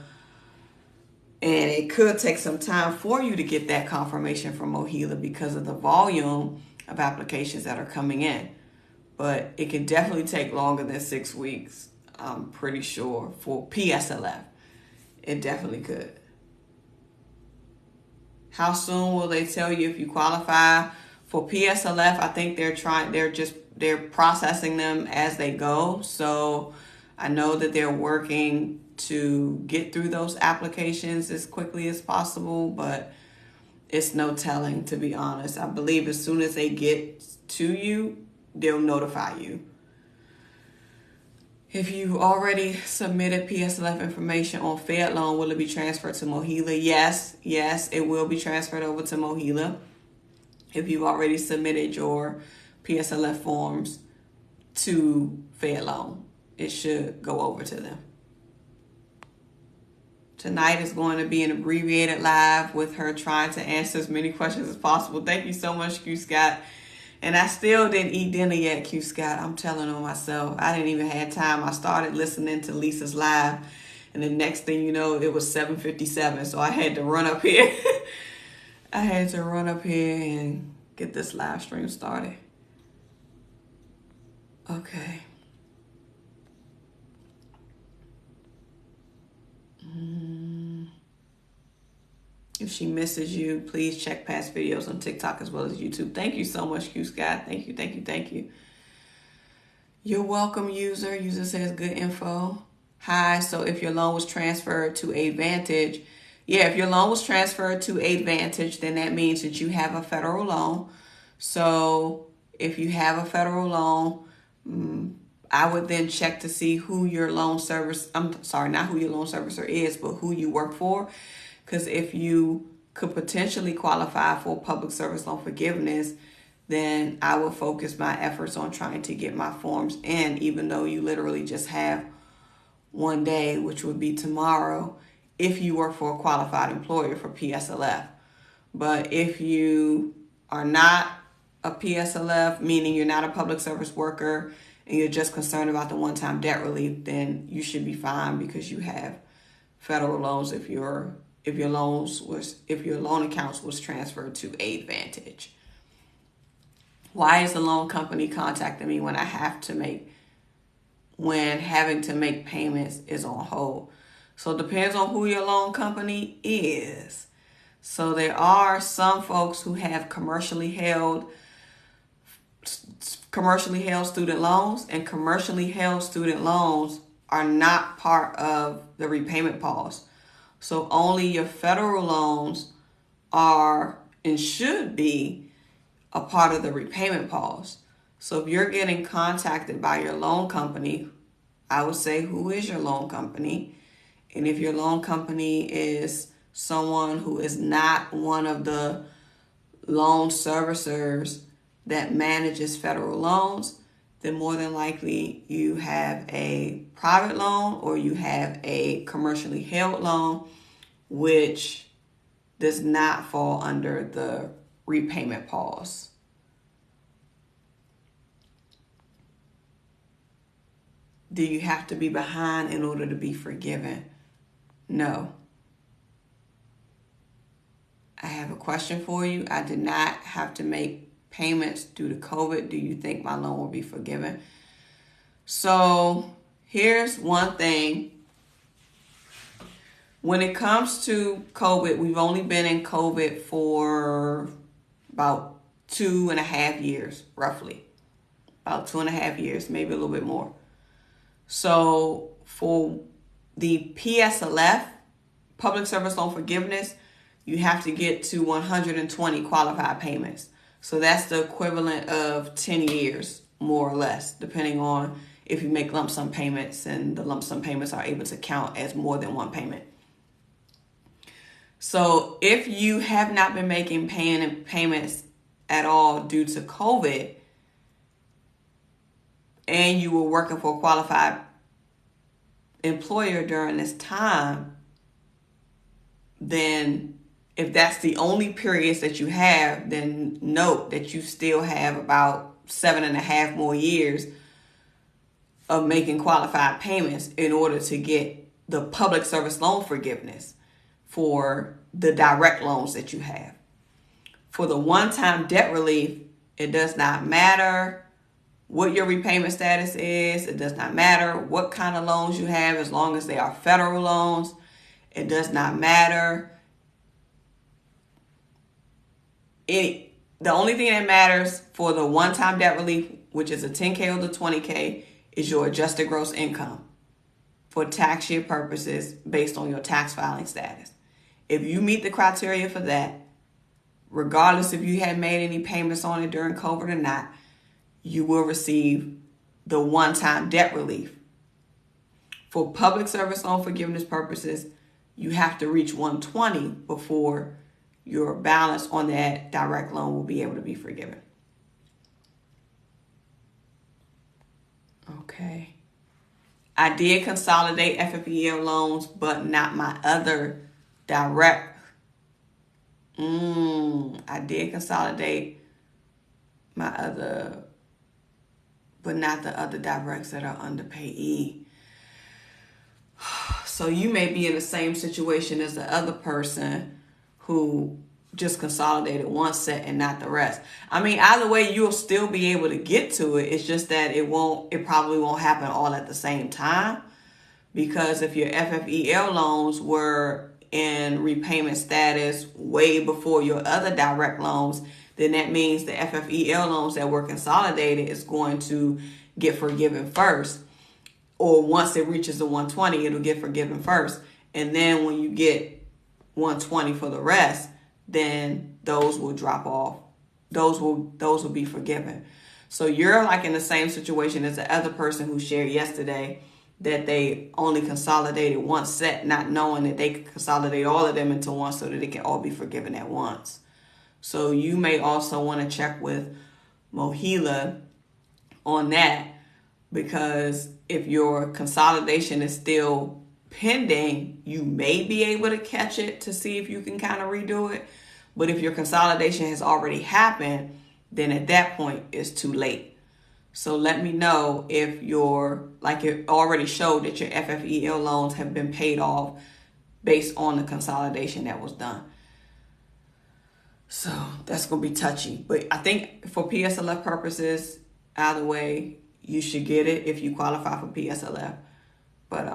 and it could take some time for you to get that confirmation from MOHELA because of the volume of applications that are coming in. But it can definitely take longer than 6 weeks, I'm pretty sure, for PSLF. It definitely could. How soon will they tell you if you qualify? For PSLF, I think they're processing them as they go. So I know that they're working to get through those applications as quickly as possible, but it's no telling, to be honest. I believe as soon as they get to you, they'll notify you. If you already submitted PSLF information on Fed loan, will it be transferred to MOHELA? Yes, it will be transferred over to MOHELA. If you've already submitted your PSLF forms to Fed loan, it should go over to them. Tonight is going to be an abbreviated live with her trying to answer as many questions as possible. Thank you so much, Q Scott. And I still didn't eat dinner yet, Q Scott. I'm telling on myself. I didn't even have time. I started listening to Lisa's live, and the next thing you know, it was 7:57. So I had to run up here. I had to run up here and get this live stream started. Okay. If she misses you, please check past videos on TikTok as well as YouTube. Thank you so much, Q Scott. Thank you. You're welcome, user. User says good info. Hi, so if your loan was transferred to Advantage, if your loan was transferred to Advantage, then that means that you have a federal loan. So if you have a federal loan, I would then check to see who your loan service, not who your loan servicer is, but who you work for. Because if you could potentially qualify for public service loan forgiveness, then I will focus my efforts on trying to get my forms in, even though you literally just have one day, which would be tomorrow, if you work for a qualified employer for PSLF. But if you are not a PSLF, meaning you're not a public service worker, and you're just concerned about the one-time debt relief, then you should be fine because you have federal loans if your loan accounts was transferred to Advantage. Why is the loan company contacting me when having to make payments is on hold? So it depends on who your loan company is. So there are some folks who have commercially held student loans, and commercially held student loans are not part of the repayment pause. So only your federal loans are and should be a part of the repayment pause. So if you're getting contacted by your loan company, I would say, who is your loan company? And if your loan company is someone who is not one of the loan servicers that manages federal loans, then more than likely you have a private loan or you have a commercially held loan, which does not fall under the repayment pause. Do you have to be behind in order to be forgiven? No. I have a question for you. I did not have to make payments due to COVID. Do you think my loan will be forgiven? So here's one thing. When it comes to COVID, we've only been in COVID for about 2.5 years, roughly. About 2.5 years, maybe a little bit more. So for the PSLF, Public Service Loan Forgiveness, you have to get to 120 qualified payments. So that's the equivalent of 10 years, more or less, depending on if you make lump sum payments and the lump sum payments are able to count as more than one payment. So if you have not been making payments at all due to COVID, and you were working for a qualified employer during this time, then if that's the only periods that you have, then note that you still have about 7.5 more years of making qualified payments in order to get the public service loan forgiveness for the direct loans that you have. For the one-time debt relief, it does not matter what your repayment status is. It does not matter what kind of loans you have, as long as they are federal loans. It does not matter. The only thing that matters for the one-time debt relief, which is a $10K or the $20K, is your adjusted gross income for tax year purposes based on your tax filing status. If you meet the criteria for that, regardless if you had made any payments on it during COVID or not, you will receive the one-time debt relief. For public service loan forgiveness purposes, you have to reach 120 before your balance on that direct loan will be able to be forgiven. Okay. I did consolidate FFEL loans, but not my other direct. I did consolidate my other, but not the other directs that are under payee. So you may be in the same situation as the other person who just consolidated one set and not the rest. I mean, either way, you'll still be able to get to it. It's just that it probably won't happen all at the same time, because if your FFEL loans were in repayment status way before your other direct loans, then that means the FFEL loans that were consolidated is going to get forgiven first. Or once it reaches the 120, it'll get forgiven first. And then when you get 120 for the rest, then those will drop off. Those will be forgiven. So you're like in the same situation as the other person who shared yesterday, that they only consolidated one set, not knowing that they could consolidate all of them into one so that it can all be forgiven at once. So you may also want to check with Mohila on that, because if your consolidation is still pending, you may be able to catch it to see if you can kind of redo it. But if your consolidation has already happened, then at that point it's too late. So let me know if it already showed that your FFEL loans have been paid off based on the consolidation that was done. So that's going to be touchy. But I think for PSLF purposes, either way, you should get it if you qualify for PSLF. But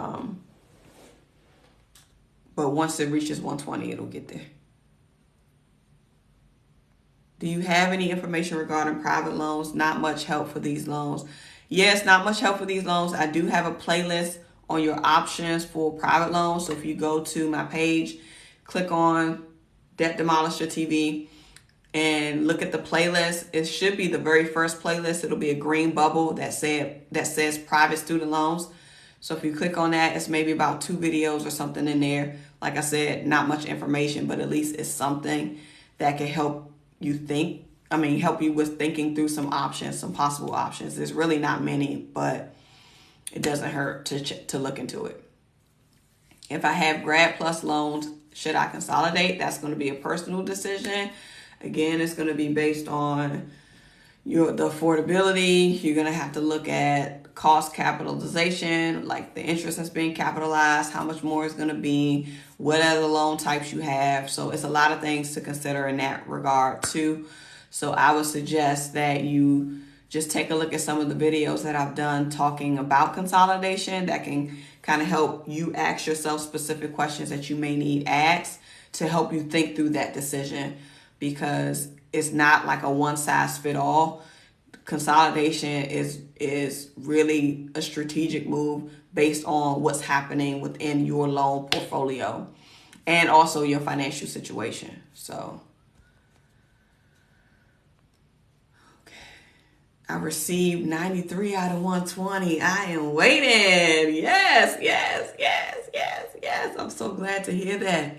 once it reaches 120, it'll get there. Do you have any information regarding private loans? Not much help for these loans. Yes, not much help for these loans. I do have a playlist on your options for private loans. So if you go to my page, click on Debt Demolisher TV and look at the playlist. It should be the very first playlist. It'll be a green bubble that says private student loans. So if you click on that, it's maybe about 2 videos or something in there. Like I said, not much information, but at least it's something that can help you help you with thinking through some options, some possible options. There's really not many, but it doesn't hurt to look into it. If I have Grad Plus loans, should I consolidate? That's going to be a personal decision. Again, it's going to be based on the affordability. You're going to have to look at cost capitalization, like the interest that's being capitalized, how much more is going to be, what other loan types you have. So it's a lot of things to consider in that regard too. So I would suggest that you just take a look at some of the videos that I've done talking about consolidation that can kind of help you ask yourself specific questions that you may need asked to help you think through that decision, because it's not like a one-size-fits-all. Consolidation is really a strategic move based on what's happening within your loan portfolio and also your financial situation. So, okay. I received 93 out of 120. I am waiting. Yes, yes, yes, yes, yes. I'm so glad to hear that.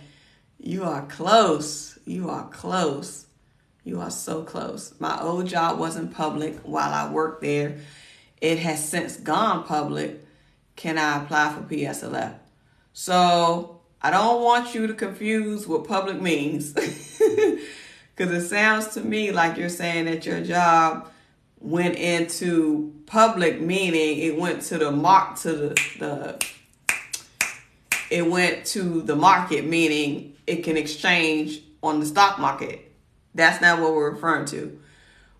You are close. You are close. You are so close. My old job wasn't public while I worked there. It has since gone public. Can I apply for PSLF? So I don't want you to confuse what public means, because it sounds to me like you're saying that your job went into public, meaning it went to the it went to the market, meaning it can exchange on the stock market. That's not what we're referring to.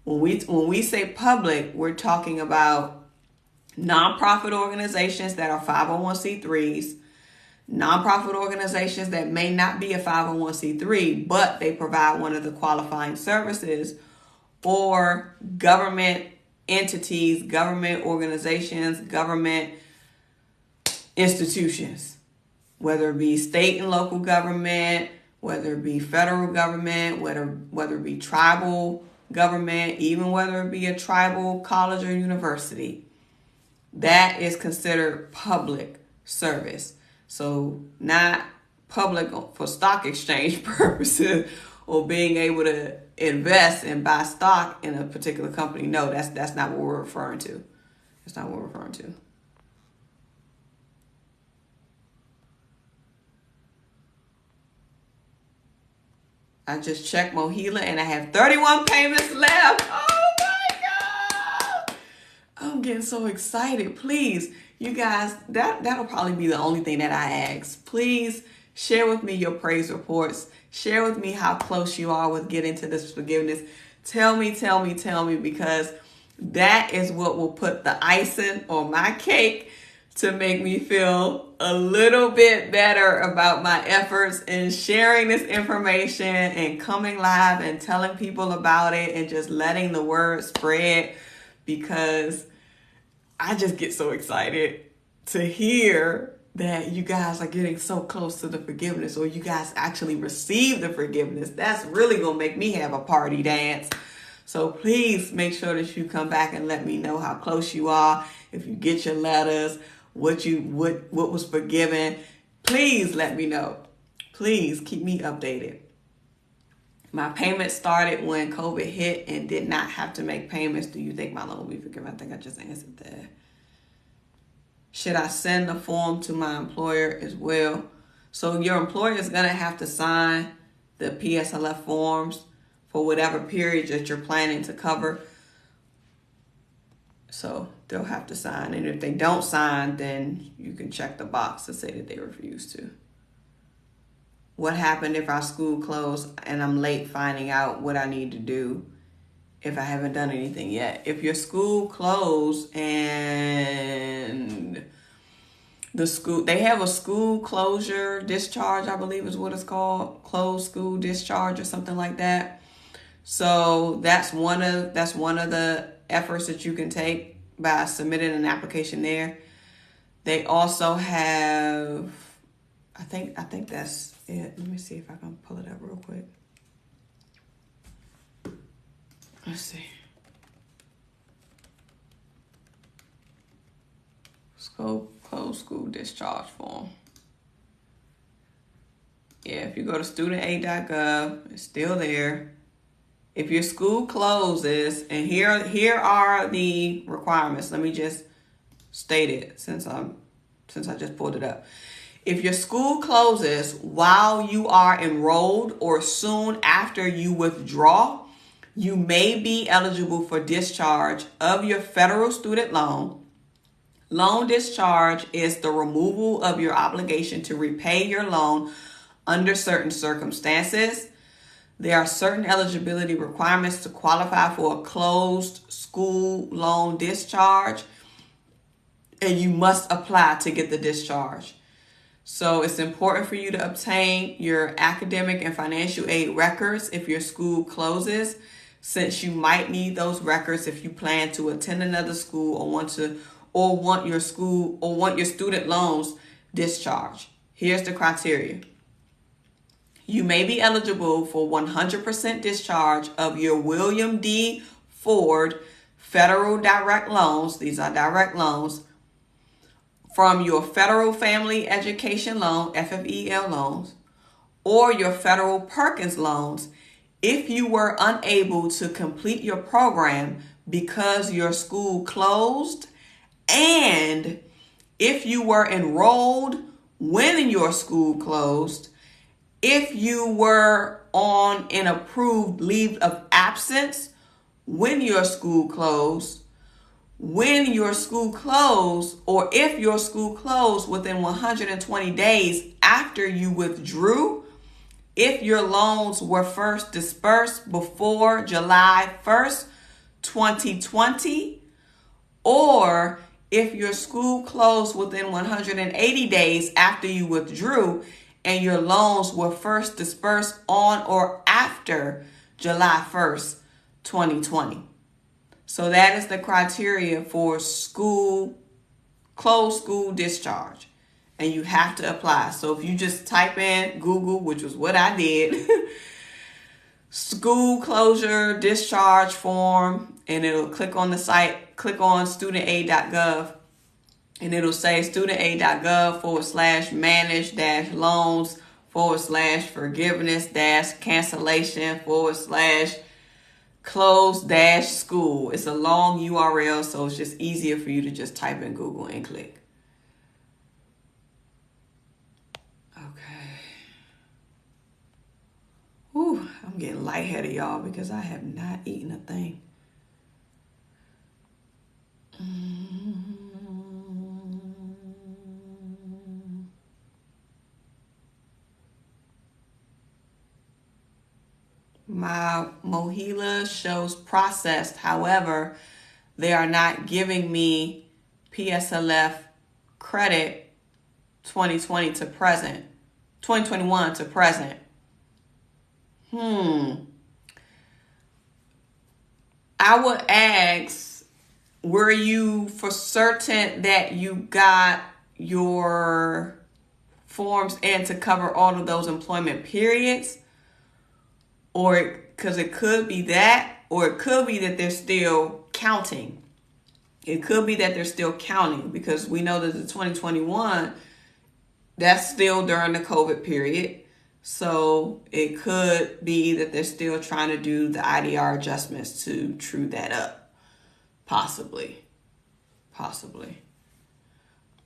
When we say public, we're talking about nonprofit organizations that are 501c3s, nonprofit organizations that may not be a 501c3, but they provide one of the qualifying services, or government entities, government organizations, government institutions, whether it be state and local government, whether it be federal government, whether it be tribal government, even whether it be a tribal college or university. That is considered public service. So not public for stock exchange purposes or being able to invest and buy stock in a particular company. No, that's not what we're referring to. That's not what we're referring to. I just checked Mohila and I have 31 payments left. Oh my God. I'm getting so excited. Please, you guys, that'll probably be the only thing that I ask. Please share with me your praise reports. Share with me how close you are with getting to this forgiveness. Tell me, because that is what will put the icing on my cake to make me feel a little bit better about my efforts in sharing this information and coming live and telling people about it and just letting the word spread, because I just get so excited to hear that you guys are getting so close to the forgiveness, or you guys actually receive the forgiveness. That's really going to make me have a party dance. So please make sure that you come back and let me know how close you are. If you get your letters, what was forgiven, please let me know. Please keep me updated. My payment started when COVID hit and did not have to make payments. Do you think my loan will be forgiven? I think I just answered that. Should I send the form to my employer as well? So your employer is going to have to sign the PSLF forms for whatever period that you're planning to cover. So they'll have to sign. And if they don't sign, then you can check the box to say that they refuse to. What happened if our school closed and I'm late finding out what I need to do if I haven't done anything yet? If your school closed and they have a school closure discharge, I believe is what it's called, closed school discharge or something like that. So that's one of the efforts that you can take by submitting an application there. They also have, I think that's it. Let me see if I can pull it up real quick. Let's see. Closed school discharge form. Yeah, if you go to studentaid.gov, it's still there. If your school closes, and here are the requirements. Let me just state it since I just pulled it up. If your school closes while you are enrolled or soon after you withdraw, you may be eligible for discharge of your federal student loan. Loan discharge is the removal of your obligation to repay your loan under certain circumstances. There are certain eligibility requirements to qualify for a closed school loan discharge, and you must apply to get the discharge. So it's important for you to obtain your academic and financial aid records if your school closes, since you might need those records if you plan to attend another school or want your student loans discharged. Here's the criteria. You may be eligible for 100% discharge of your William D. Ford federal direct loans. These are direct loans from your Federal Family Education Loan, FFEL loans, or your Federal Perkins loans if you were unable to complete your program because your school closed, and if you were enrolled when your school closed, if you were on an approved leave of absence when your school closed, when your school closed, or if your school closed within 120 days after you withdrew, if your loans were first dispersed before July 1st, 2020, or if your school closed within 180 days after you withdrew and your loans were first dispersed on or after July 1st, 2020. So that is the criteria for closed school discharge. And you have to apply. So if you just type in Google, which was what I did, school closure discharge form, and it'll click on the site, click on studentaid.gov, and it'll say studentaid.gov/manage-loans/forgiveness-cancellation/close-school. It's a long URL, so it's just easier for you to just type in Google and click. Whew, I'm getting lightheaded, y'all, because I have not eaten a thing. My Mohila shows processed. However, they are not giving me PSLF credit 2021 to present. I would ask, were you for certain that you got your forms in to cover all of those employment periods? Or because it could be that, or it could be that they're still counting. It could be that they're still counting, because we know that the 2021, that's still during the COVID period. So it could be that they're still trying to do the IDR adjustments to true that up. Possibly.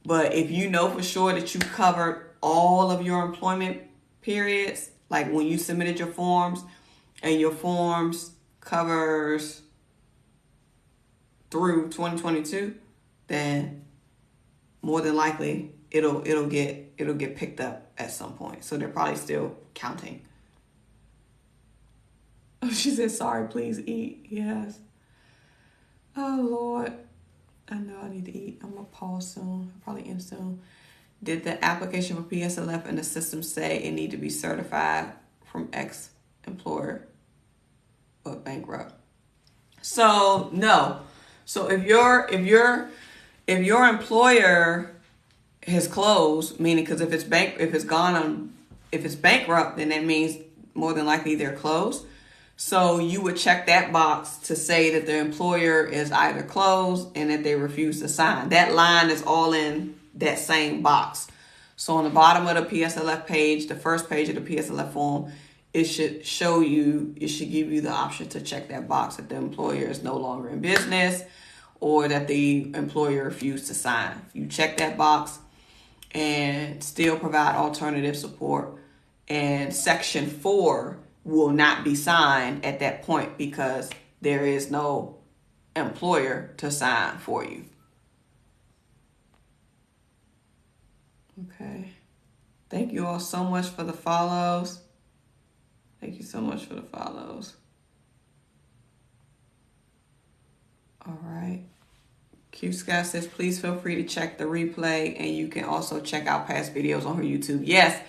But if you know for sure that you covered all of your employment periods, like when you submitted your forms and your forms covers through 2022, then more than likely it'll get picked up at some point. So they're probably still counting. Oh, she said, sorry, please eat. Yes. Oh, Lord. I know I need to eat. I'm going to pause soon. I'll probably end soon. Did the application for PSLF and the system say it need to be certified from ex-employer or bankrupt? So, no. So if your employer has closed, meaning because if it's bankrupt, then that means more than likely they're closed. So you would check that box to say that the employer is either closed and that they refuse to sign. That line is all in that same box. So on the bottom of the PSLF page, the first page of the PSLF form, it should give you the option to check that box that the employer is no longer in business or that the employer refused to sign. You check that box, and still provide alternative support. And Section 4 will not be signed at that point because there is no employer to sign for you. Okay. Thank you all so much for the follows. Thank you so much for the follows. All right. Q Scott says, please feel free to check the replay, and you can also check out past videos on her YouTube. Yes.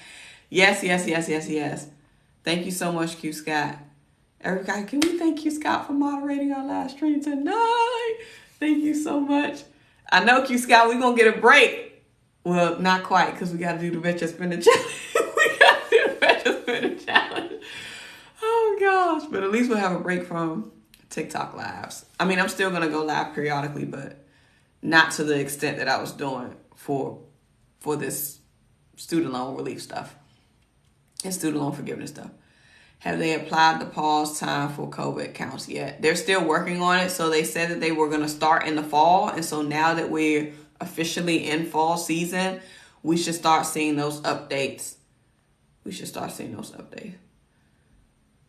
Thank you so much, Q Scott. Everybody, can we thank Q Scott for moderating our live stream tonight? Thank you so much. I know, Q Scott, we're going to get a break. Well, not quite, because we got to do the Bet Your Spender Challenge. Oh, gosh. But at least we'll have a break from TikTok lives. I mean, I'm still going to go live periodically, but not to the extent that I was doing for this student loan relief stuff and student loan forgiveness stuff. Have they applied the pause time for COVID counts yet? They're still working on it. So they said that they were going to start in the fall. And so now that we're officially in fall season, we should start seeing those updates.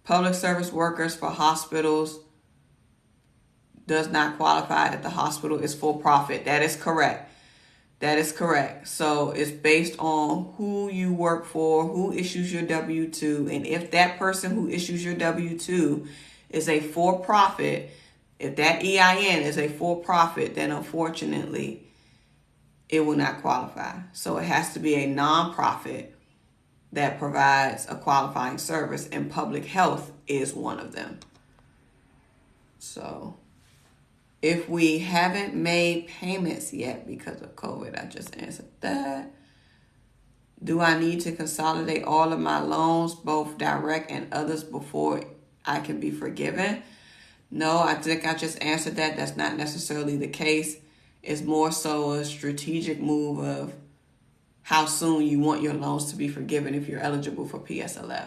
Public service workers for hospitals does not qualify if the hospital is for profit. That is correct. So it's based on who you work for, who issues your W-2. And if that person who issues your W-2 is a for-profit, if that EIN is a for-profit, then unfortunately, it will not qualify. So it has to be a nonprofit that provides a qualifying service, and public health is one of them. So if we haven't made payments yet because of COVID, I just answered that. Do I need to consolidate all of my loans, both direct and others, before I can be forgiven? No, I think I just answered that. That's not necessarily the case. It's more so a strategic move of how soon you want your loans to be forgiven if you're eligible for PSLF.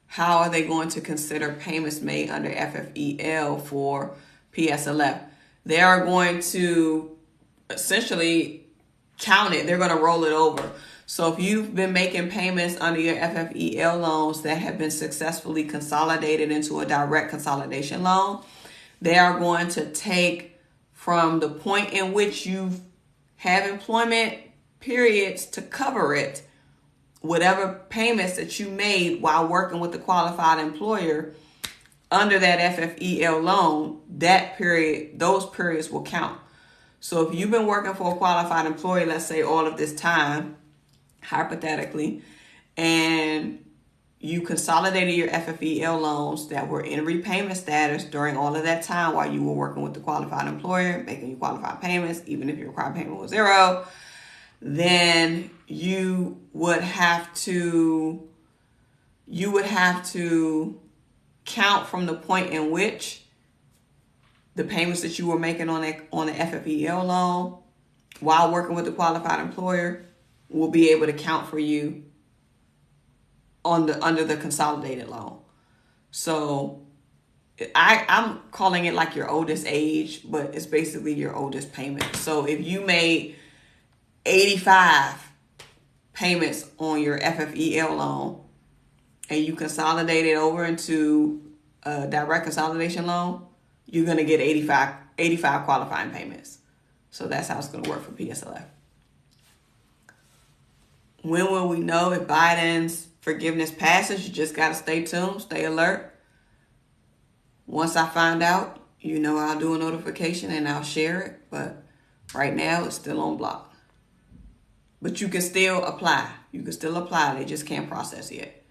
How are they going to consider payments made under FFEL for PSLF? They are going to essentially count it. They're going to roll it over. So if you've been making payments under your FFEL loans that have been successfully consolidated into a direct consolidation loan, they are going to take from the point in which you have employment periods to cover it, whatever payments that you made while working with the qualified employer under that FFEL loan, those periods will count. So if you've been working for a qualified employee, let's say all of this time, hypothetically, and you consolidated your FFEL loans that were in repayment status during all of that time while you were working with the qualified employer, making your qualified payments, even if your required payment was zero, then you would have to count from the point in which the payments that you were making on the FFEL loan while working with the qualified employer will be able to count for you under the consolidated loan. So I'm calling it like your oldest age, but it's basically your oldest payment. So if you made 85 payments on your FFEL loan and you consolidate it over into a direct consolidation loan, you're going to get 85 qualifying payments. So that's how it's going to work for PSLF. When will we know if Biden's forgiveness passes? You just got to stay tuned, stay alert. Once I find out, I'll do a notification and I'll share it. But right now, it's still on block. But you can still apply. They just can't process yet.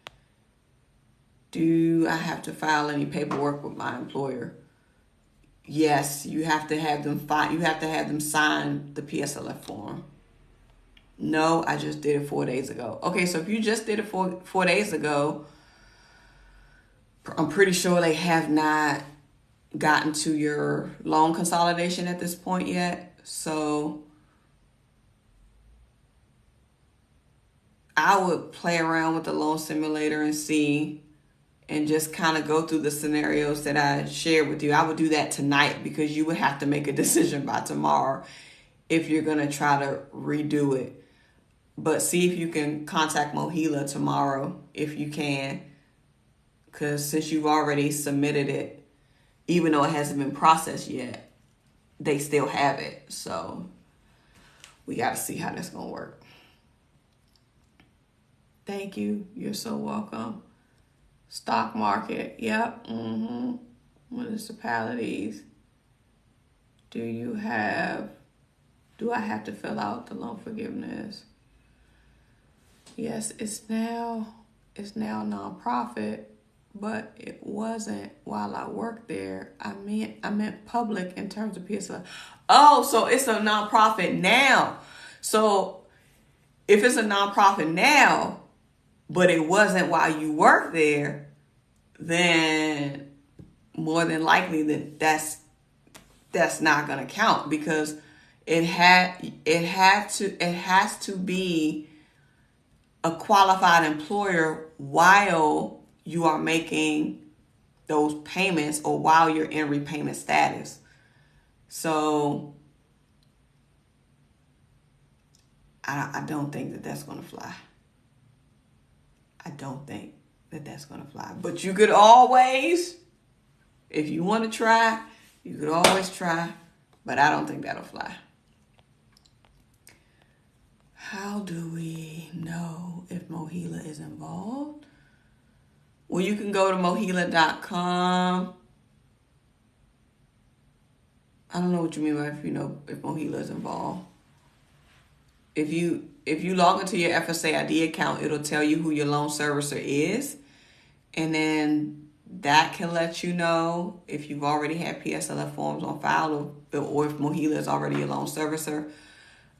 Do I have to file any paperwork with my employer? Yes, you have to have them sign the PSLF form. No, I just did it 4 days ago. Okay, so if you just did it 4 days ago, I'm pretty sure they have not gotten to your loan consolidation at this point yet. So I would play around with the loan simulator and see, and just kind of go through the scenarios that I shared with you. I would do that tonight because you would have to make a decision by tomorrow if you're going to try to redo it. But see if you can contact MOHELA tomorrow if you can. Because since you've already submitted it, even though it hasn't been processed yet, they still have it. So we got to see how that's going to work. Thank you. You're so welcome. Stock market. Yep. Municipalities. Do I have to fill out the loan forgiveness? Yes, it's now nonprofit, but it wasn't while I worked there. I meant public in terms of PSLF. Oh, so it's a nonprofit now. So if it's a nonprofit now, but it wasn't while you worked there, then more than likely that's not going to count, because it has to be a qualified employer while you are making those payments or while you're in repayment status. So I don't think that that's going to fly. I don't think that that's going to fly. But you could always, if you want to try, you could always try. But I don't think that'll fly. How do we know if MOHELA is involved? Well, you can go to mohela.com. I don't know what you mean by if MOHELA is involved. If you log into your FSA ID account, it'll tell you who your loan servicer is. And then that can let you know if you've already had PSLF forms on file or if MOHELA is already a loan servicer.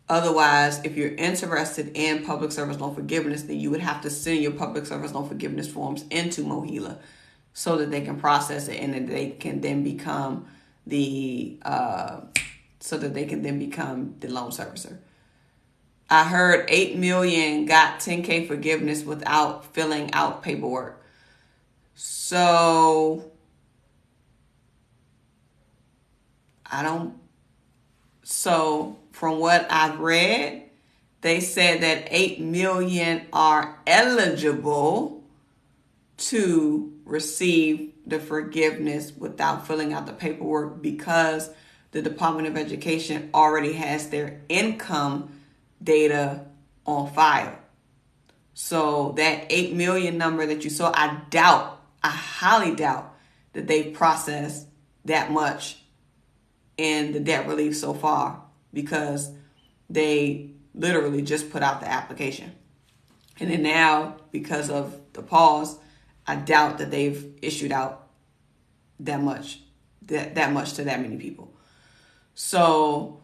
Otherwise, if you're interested in public service loan forgiveness, then you would have to send your public service loan forgiveness forms into MOHELA so that they can process it and then they can then become the loan servicer. I heard 8 million got 10K forgiveness without filling out paperwork. So from what I've read, they said that 8 million are eligible to receive the forgiveness without filling out the paperwork because the Department of Education already has their income data on file. So that 8 million number that you saw, I highly doubt that they processed that much in the debt relief so far, because they literally just put out the application. And then now, because of the pause, I doubt that they've issued out that much to that many people. So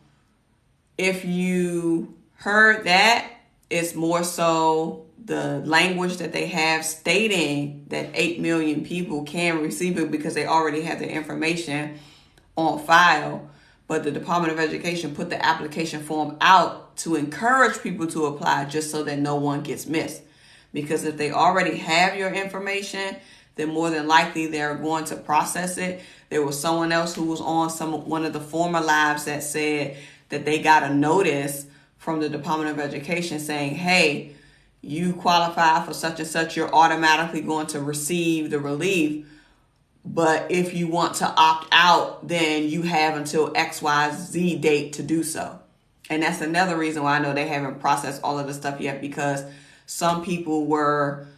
if you heard that, it's more so the language that they have stating that 8 million people can receive it because they already have the information on file. But the Department of Education put the application form out to encourage people to apply just so that no one gets missed. Because if they already have your information, then more than likely they're going to process it. There was someone else who was on one of the former lives that said that they got a notice from the Department of Education saying, hey, you qualify for such and such, you're automatically going to receive the relief. But if you want to opt out, then you have until XYZ date to do so. And that's another reason why I know they haven't processed all of the stuff yet, because some people were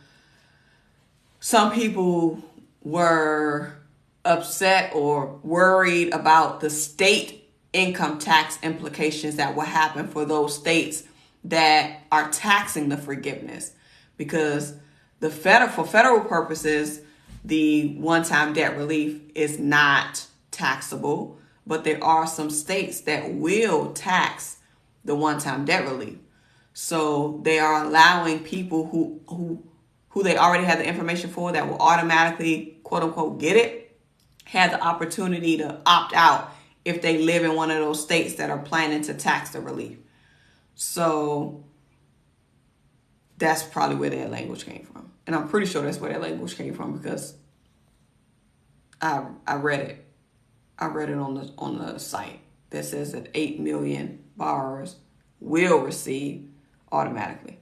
upset or worried about the state income tax implications that will happen for those states that are taxing the forgiveness. Because for federal purposes, the one-time debt relief is not taxable, but there are some states that will tax the one-time debt relief. So they are allowing people who they already have the information for that will automatically, quote unquote, get it, have the opportunity to opt out if they live in one of those states that are planning to tax the relief. So that's probably where that language came from. And I'm pretty sure that's where that language came from because I read it. I read it on the site. that says that 8 million borrowers will receive automatically.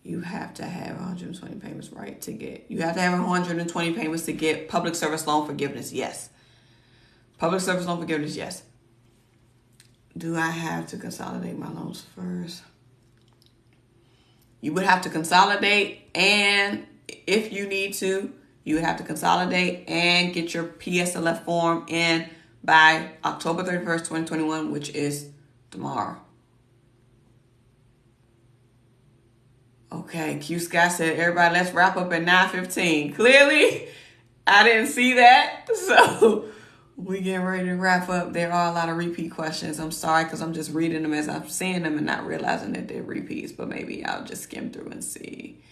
You have to have 120 payments, right, to get. You have to have 120 payments to get public service loan forgiveness, yes. Public service loan forgiveness, yes. Do I have to consolidate my loans first? You would have to consolidate, and if you need to, you would have to consolidate and get your PSLF form in by October 31st, 2021, which is tomorrow. Okay, Q Scott said, everybody, let's wrap up at 9:15. Clearly, I didn't see that, so we getting ready to wrap up. There are a lot of repeat questions. I'm sorry, because I'm just reading them as I'm seeing them and not realizing that they're repeats, but maybe I'll just skim through and see.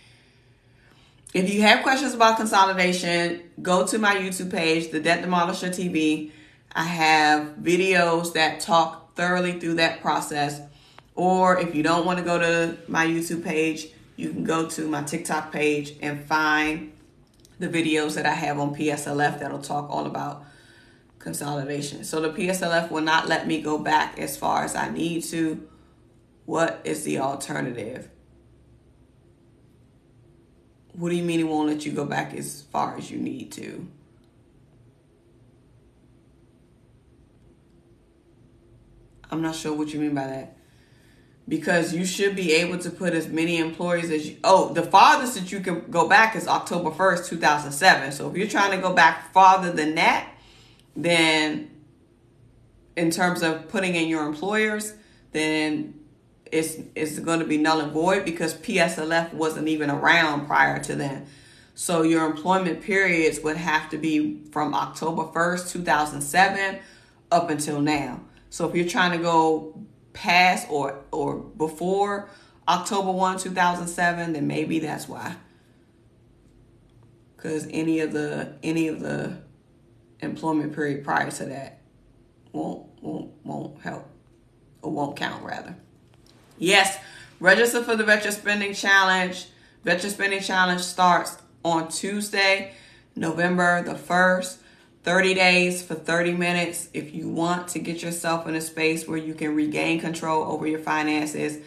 If you have questions about consolidation, go to my YouTube page, the Debt Demolisher TV. I have videos that talk thoroughly through that process. Or if you don't want to go to my YouTube page, you can go to my TikTok page and find the videos that I have on PSLF that'll talk all about consolidation. So the PSLF will not let me go back as far as I need to. What is the alternative? What do you mean it won't let you go back as far as you need to? I'm not sure what you mean by that. Because you should be able to put as many employees as you... Oh, the farthest that you can go back is October 1st, 2007. So if you're trying to go back farther than that, then in terms of putting in your employers, then it's going to be null and void because PSLF wasn't even around prior to then. So your employment periods would have to be from October 1st, 2007 up until now. So if you're trying to go past or before October 1, 2007, then maybe that's why. Because any of the employment period prior to that won't help, or won't count rather. Yes, register for the Vet Your Spending Challenge. Vet Your Spending Challenge starts on Tuesday, November the 1st. 30 days for 30 minutes. If you want to get yourself in a space where you can regain control over your finances,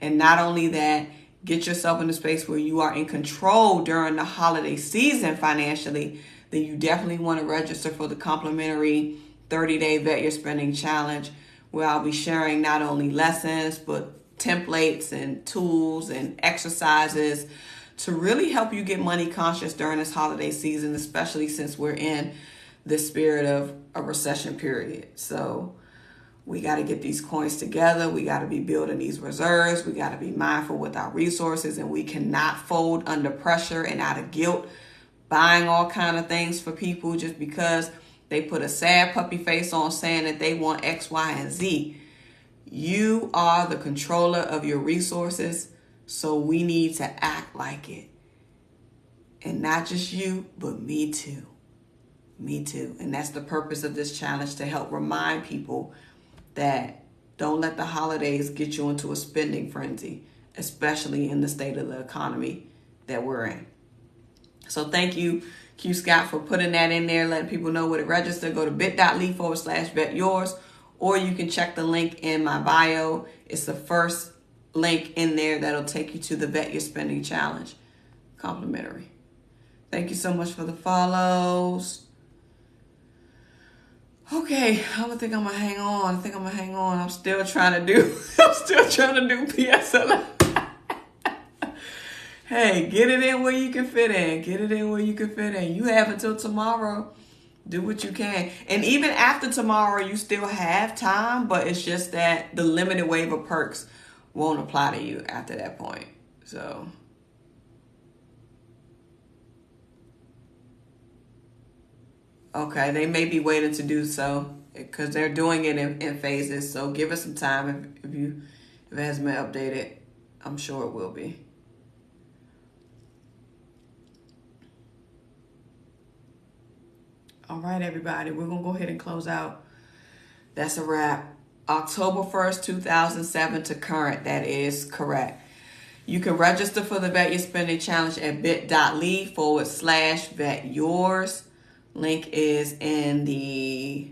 and not only that, get yourself in a space where you are in control during the holiday season financially, then you definitely want to register for the complimentary 30-day Vet Your Spending Challenge, where I'll be sharing not only lessons, but templates and tools and exercises to really help you get money conscious during this holiday season, especially since we're in the spirit of a recession period. So we got to get these coins together. We got to be building these reserves. We got to be mindful with our resources, and we cannot fold under pressure and out of guilt, buying all kind of things for people just because they put a sad puppy face on saying that they want X, Y, and Z. You are the controller of your resources, so we need to act like it. And not just you, but me too. Me too. And that's the purpose of this challenge, to help remind people that don't let the holidays get you into a spending frenzy, especially in the state of the economy that we're in. So thank you, Q Scott, for putting that in there, letting people know where to register. Go to bit.ly/vetyours, or you can check the link in my bio. It's the first link in there that'll take you to the Vet Your Spending Challenge. Complimentary. Thank you so much for the follows. Okay, I think I'm gonna hang on. I'm still trying to do PSLF. Hey, get it in where you can fit in. You have until tomorrow. Do what you can. And even after tomorrow, you still have time, but it's just that the limited waiver perks won't apply to you after that point. So okay, they may be waiting to do so because they're doing it in phases. So give us some time. If it hasn't been updated, I'm sure it will be. All right, everybody, we're going to go ahead and close out. That's a wrap. October 1st, 2007 to current. That is correct. You can register for the Vet Your Spending Challenge at bit.ly/vetyours. Link is in the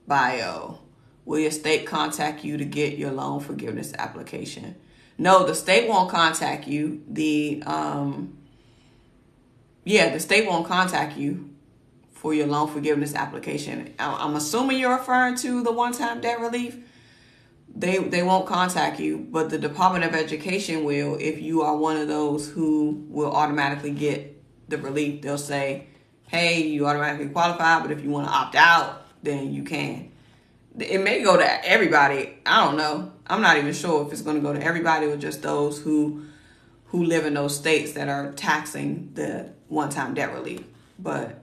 bio. Will your state contact you to get your loan forgiveness application? No, the state won't contact you. The state won't contact you for your loan forgiveness application. I'm assuming you're referring to the one-time debt relief. They won't contact you, but the Department of Education will. If you are one of those who will automatically get the relief, they'll say, hey, you automatically qualify, but if you want to opt out, then you can. It may go to everybody. I don't know. I'm not even sure if it's going to go to everybody or just those who live in those states that are taxing the one-time debt relief. But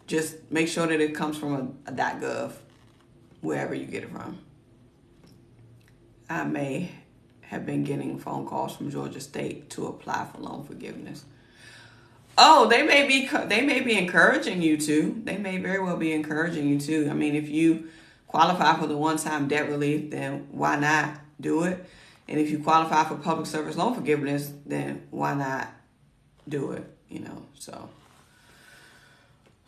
just make sure that it comes from a .gov, wherever you get it from. I may have been getting phone calls from Georgia State to apply for loan forgiveness. Oh, they may be encouraging you to. They may very well be encouraging you to. I mean, if you qualify for the one-time debt relief, then why not do it? And if you qualify for public service loan forgiveness, then why not do it? So.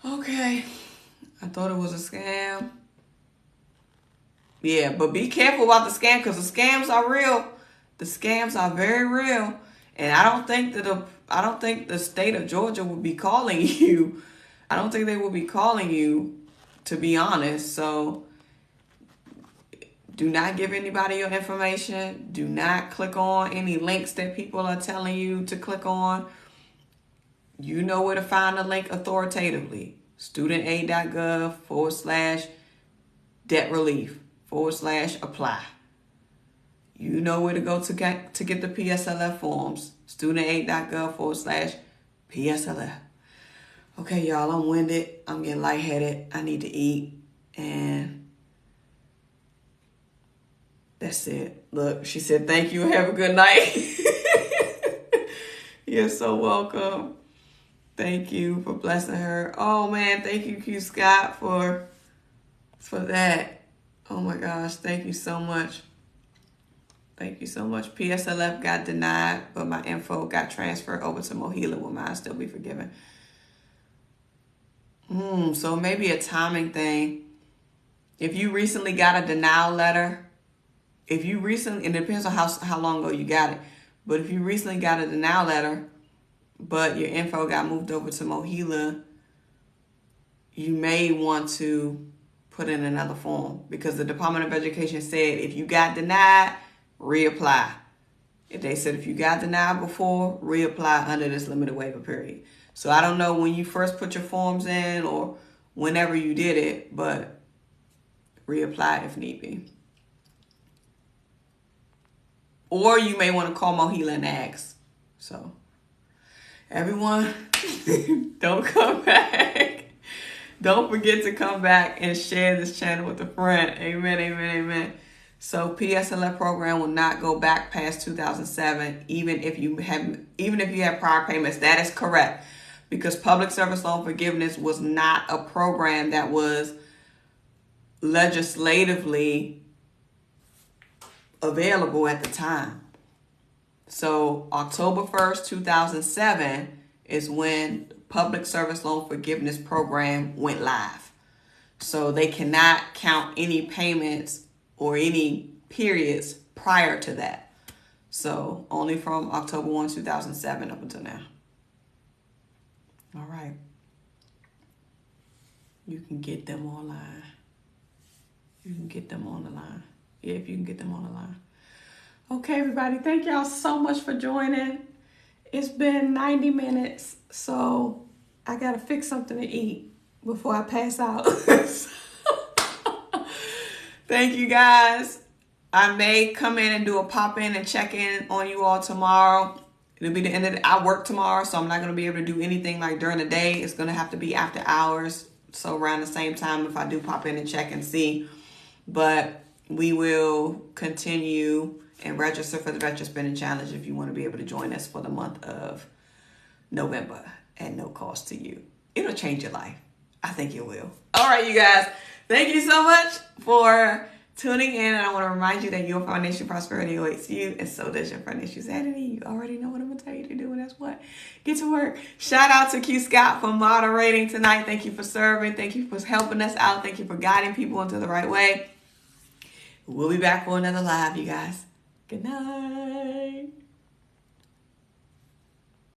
Okay. I thought it was a scam. Yeah, but be careful about the scam, because the scams are real. The scams are very real. And I don't think the state of Georgia will be calling you. I don't think they will be calling you, to be honest. So do not give anybody your information. Do not click on any links that people are telling you to click on. You know where to find the link authoritatively. studentaid.gov/debt relief/apply. You know where to go to get the PSLF forms. studentaid.gov/PSLF. Okay, y'all, I'm winded. I'm getting lightheaded. I need to eat. And that's it. Look, she said, thank you. Have a good night. You're so welcome. Thank you for blessing her. Oh, man, thank you, Q Scott, for that. Oh, my gosh, thank you so much. Thank you so much. PSLF got denied, but my info got transferred over to Mohila. Will mine still be forgiven? So maybe a timing thing. If you recently got a denial letter, it depends on how long ago you got it, but if you recently got a denial letter, but your info got moved over to Mohila, you may want to put in another form, because the Department of Education said if you got denied, reapply. They said if you got denied before, reapply under this limited waiver period. So I don't know when you first put your forms in or whenever you did it, but reapply if need be. Or you may want to call Mohila and ask. So everyone, don't come back. Don't forget to come back and share this channel with a friend. Amen, amen, amen. So PSLF program will not go back past 2007, even if you have prior payments. That is correct, because public service loan forgiveness was not a program that was legislatively available at the time. So October 1st, 2007 is when public service loan forgiveness program went live. So they cannot count any payments or any periods prior to that. So only from October 1, 2007 up until now. All right. You can get them online. You can get them on the line. Yeah, if you can get them on the line. Okay, everybody. Thank y'all so much for joining. It's been 90 minutes, so I got to fix something to eat before I pass out. Thank you, guys. I may come in and do a pop-in and check-in on you all tomorrow. It'll be the end of the... I work tomorrow, so I'm not going to be able to do anything like during the day. It's going to have to be after hours, so around the same time if I do pop in and check and see. But we will continue and register for the Veteran Spending Challenge if you want to be able to join us for the month of November at no cost to you. It'll change your life. I think it will. All right, you guys. Thank you so much for tuning in, and I want to remind you that your financial prosperity awaits you, and so does your financial sanity. You already know what I'm going to tell you to do, and that's what? Get to work. Shout out to Q Scott for moderating tonight. Thank you for serving. Thank you for helping us out. Thank you for guiding people into the right way. We'll be back for another live, you guys. Good night.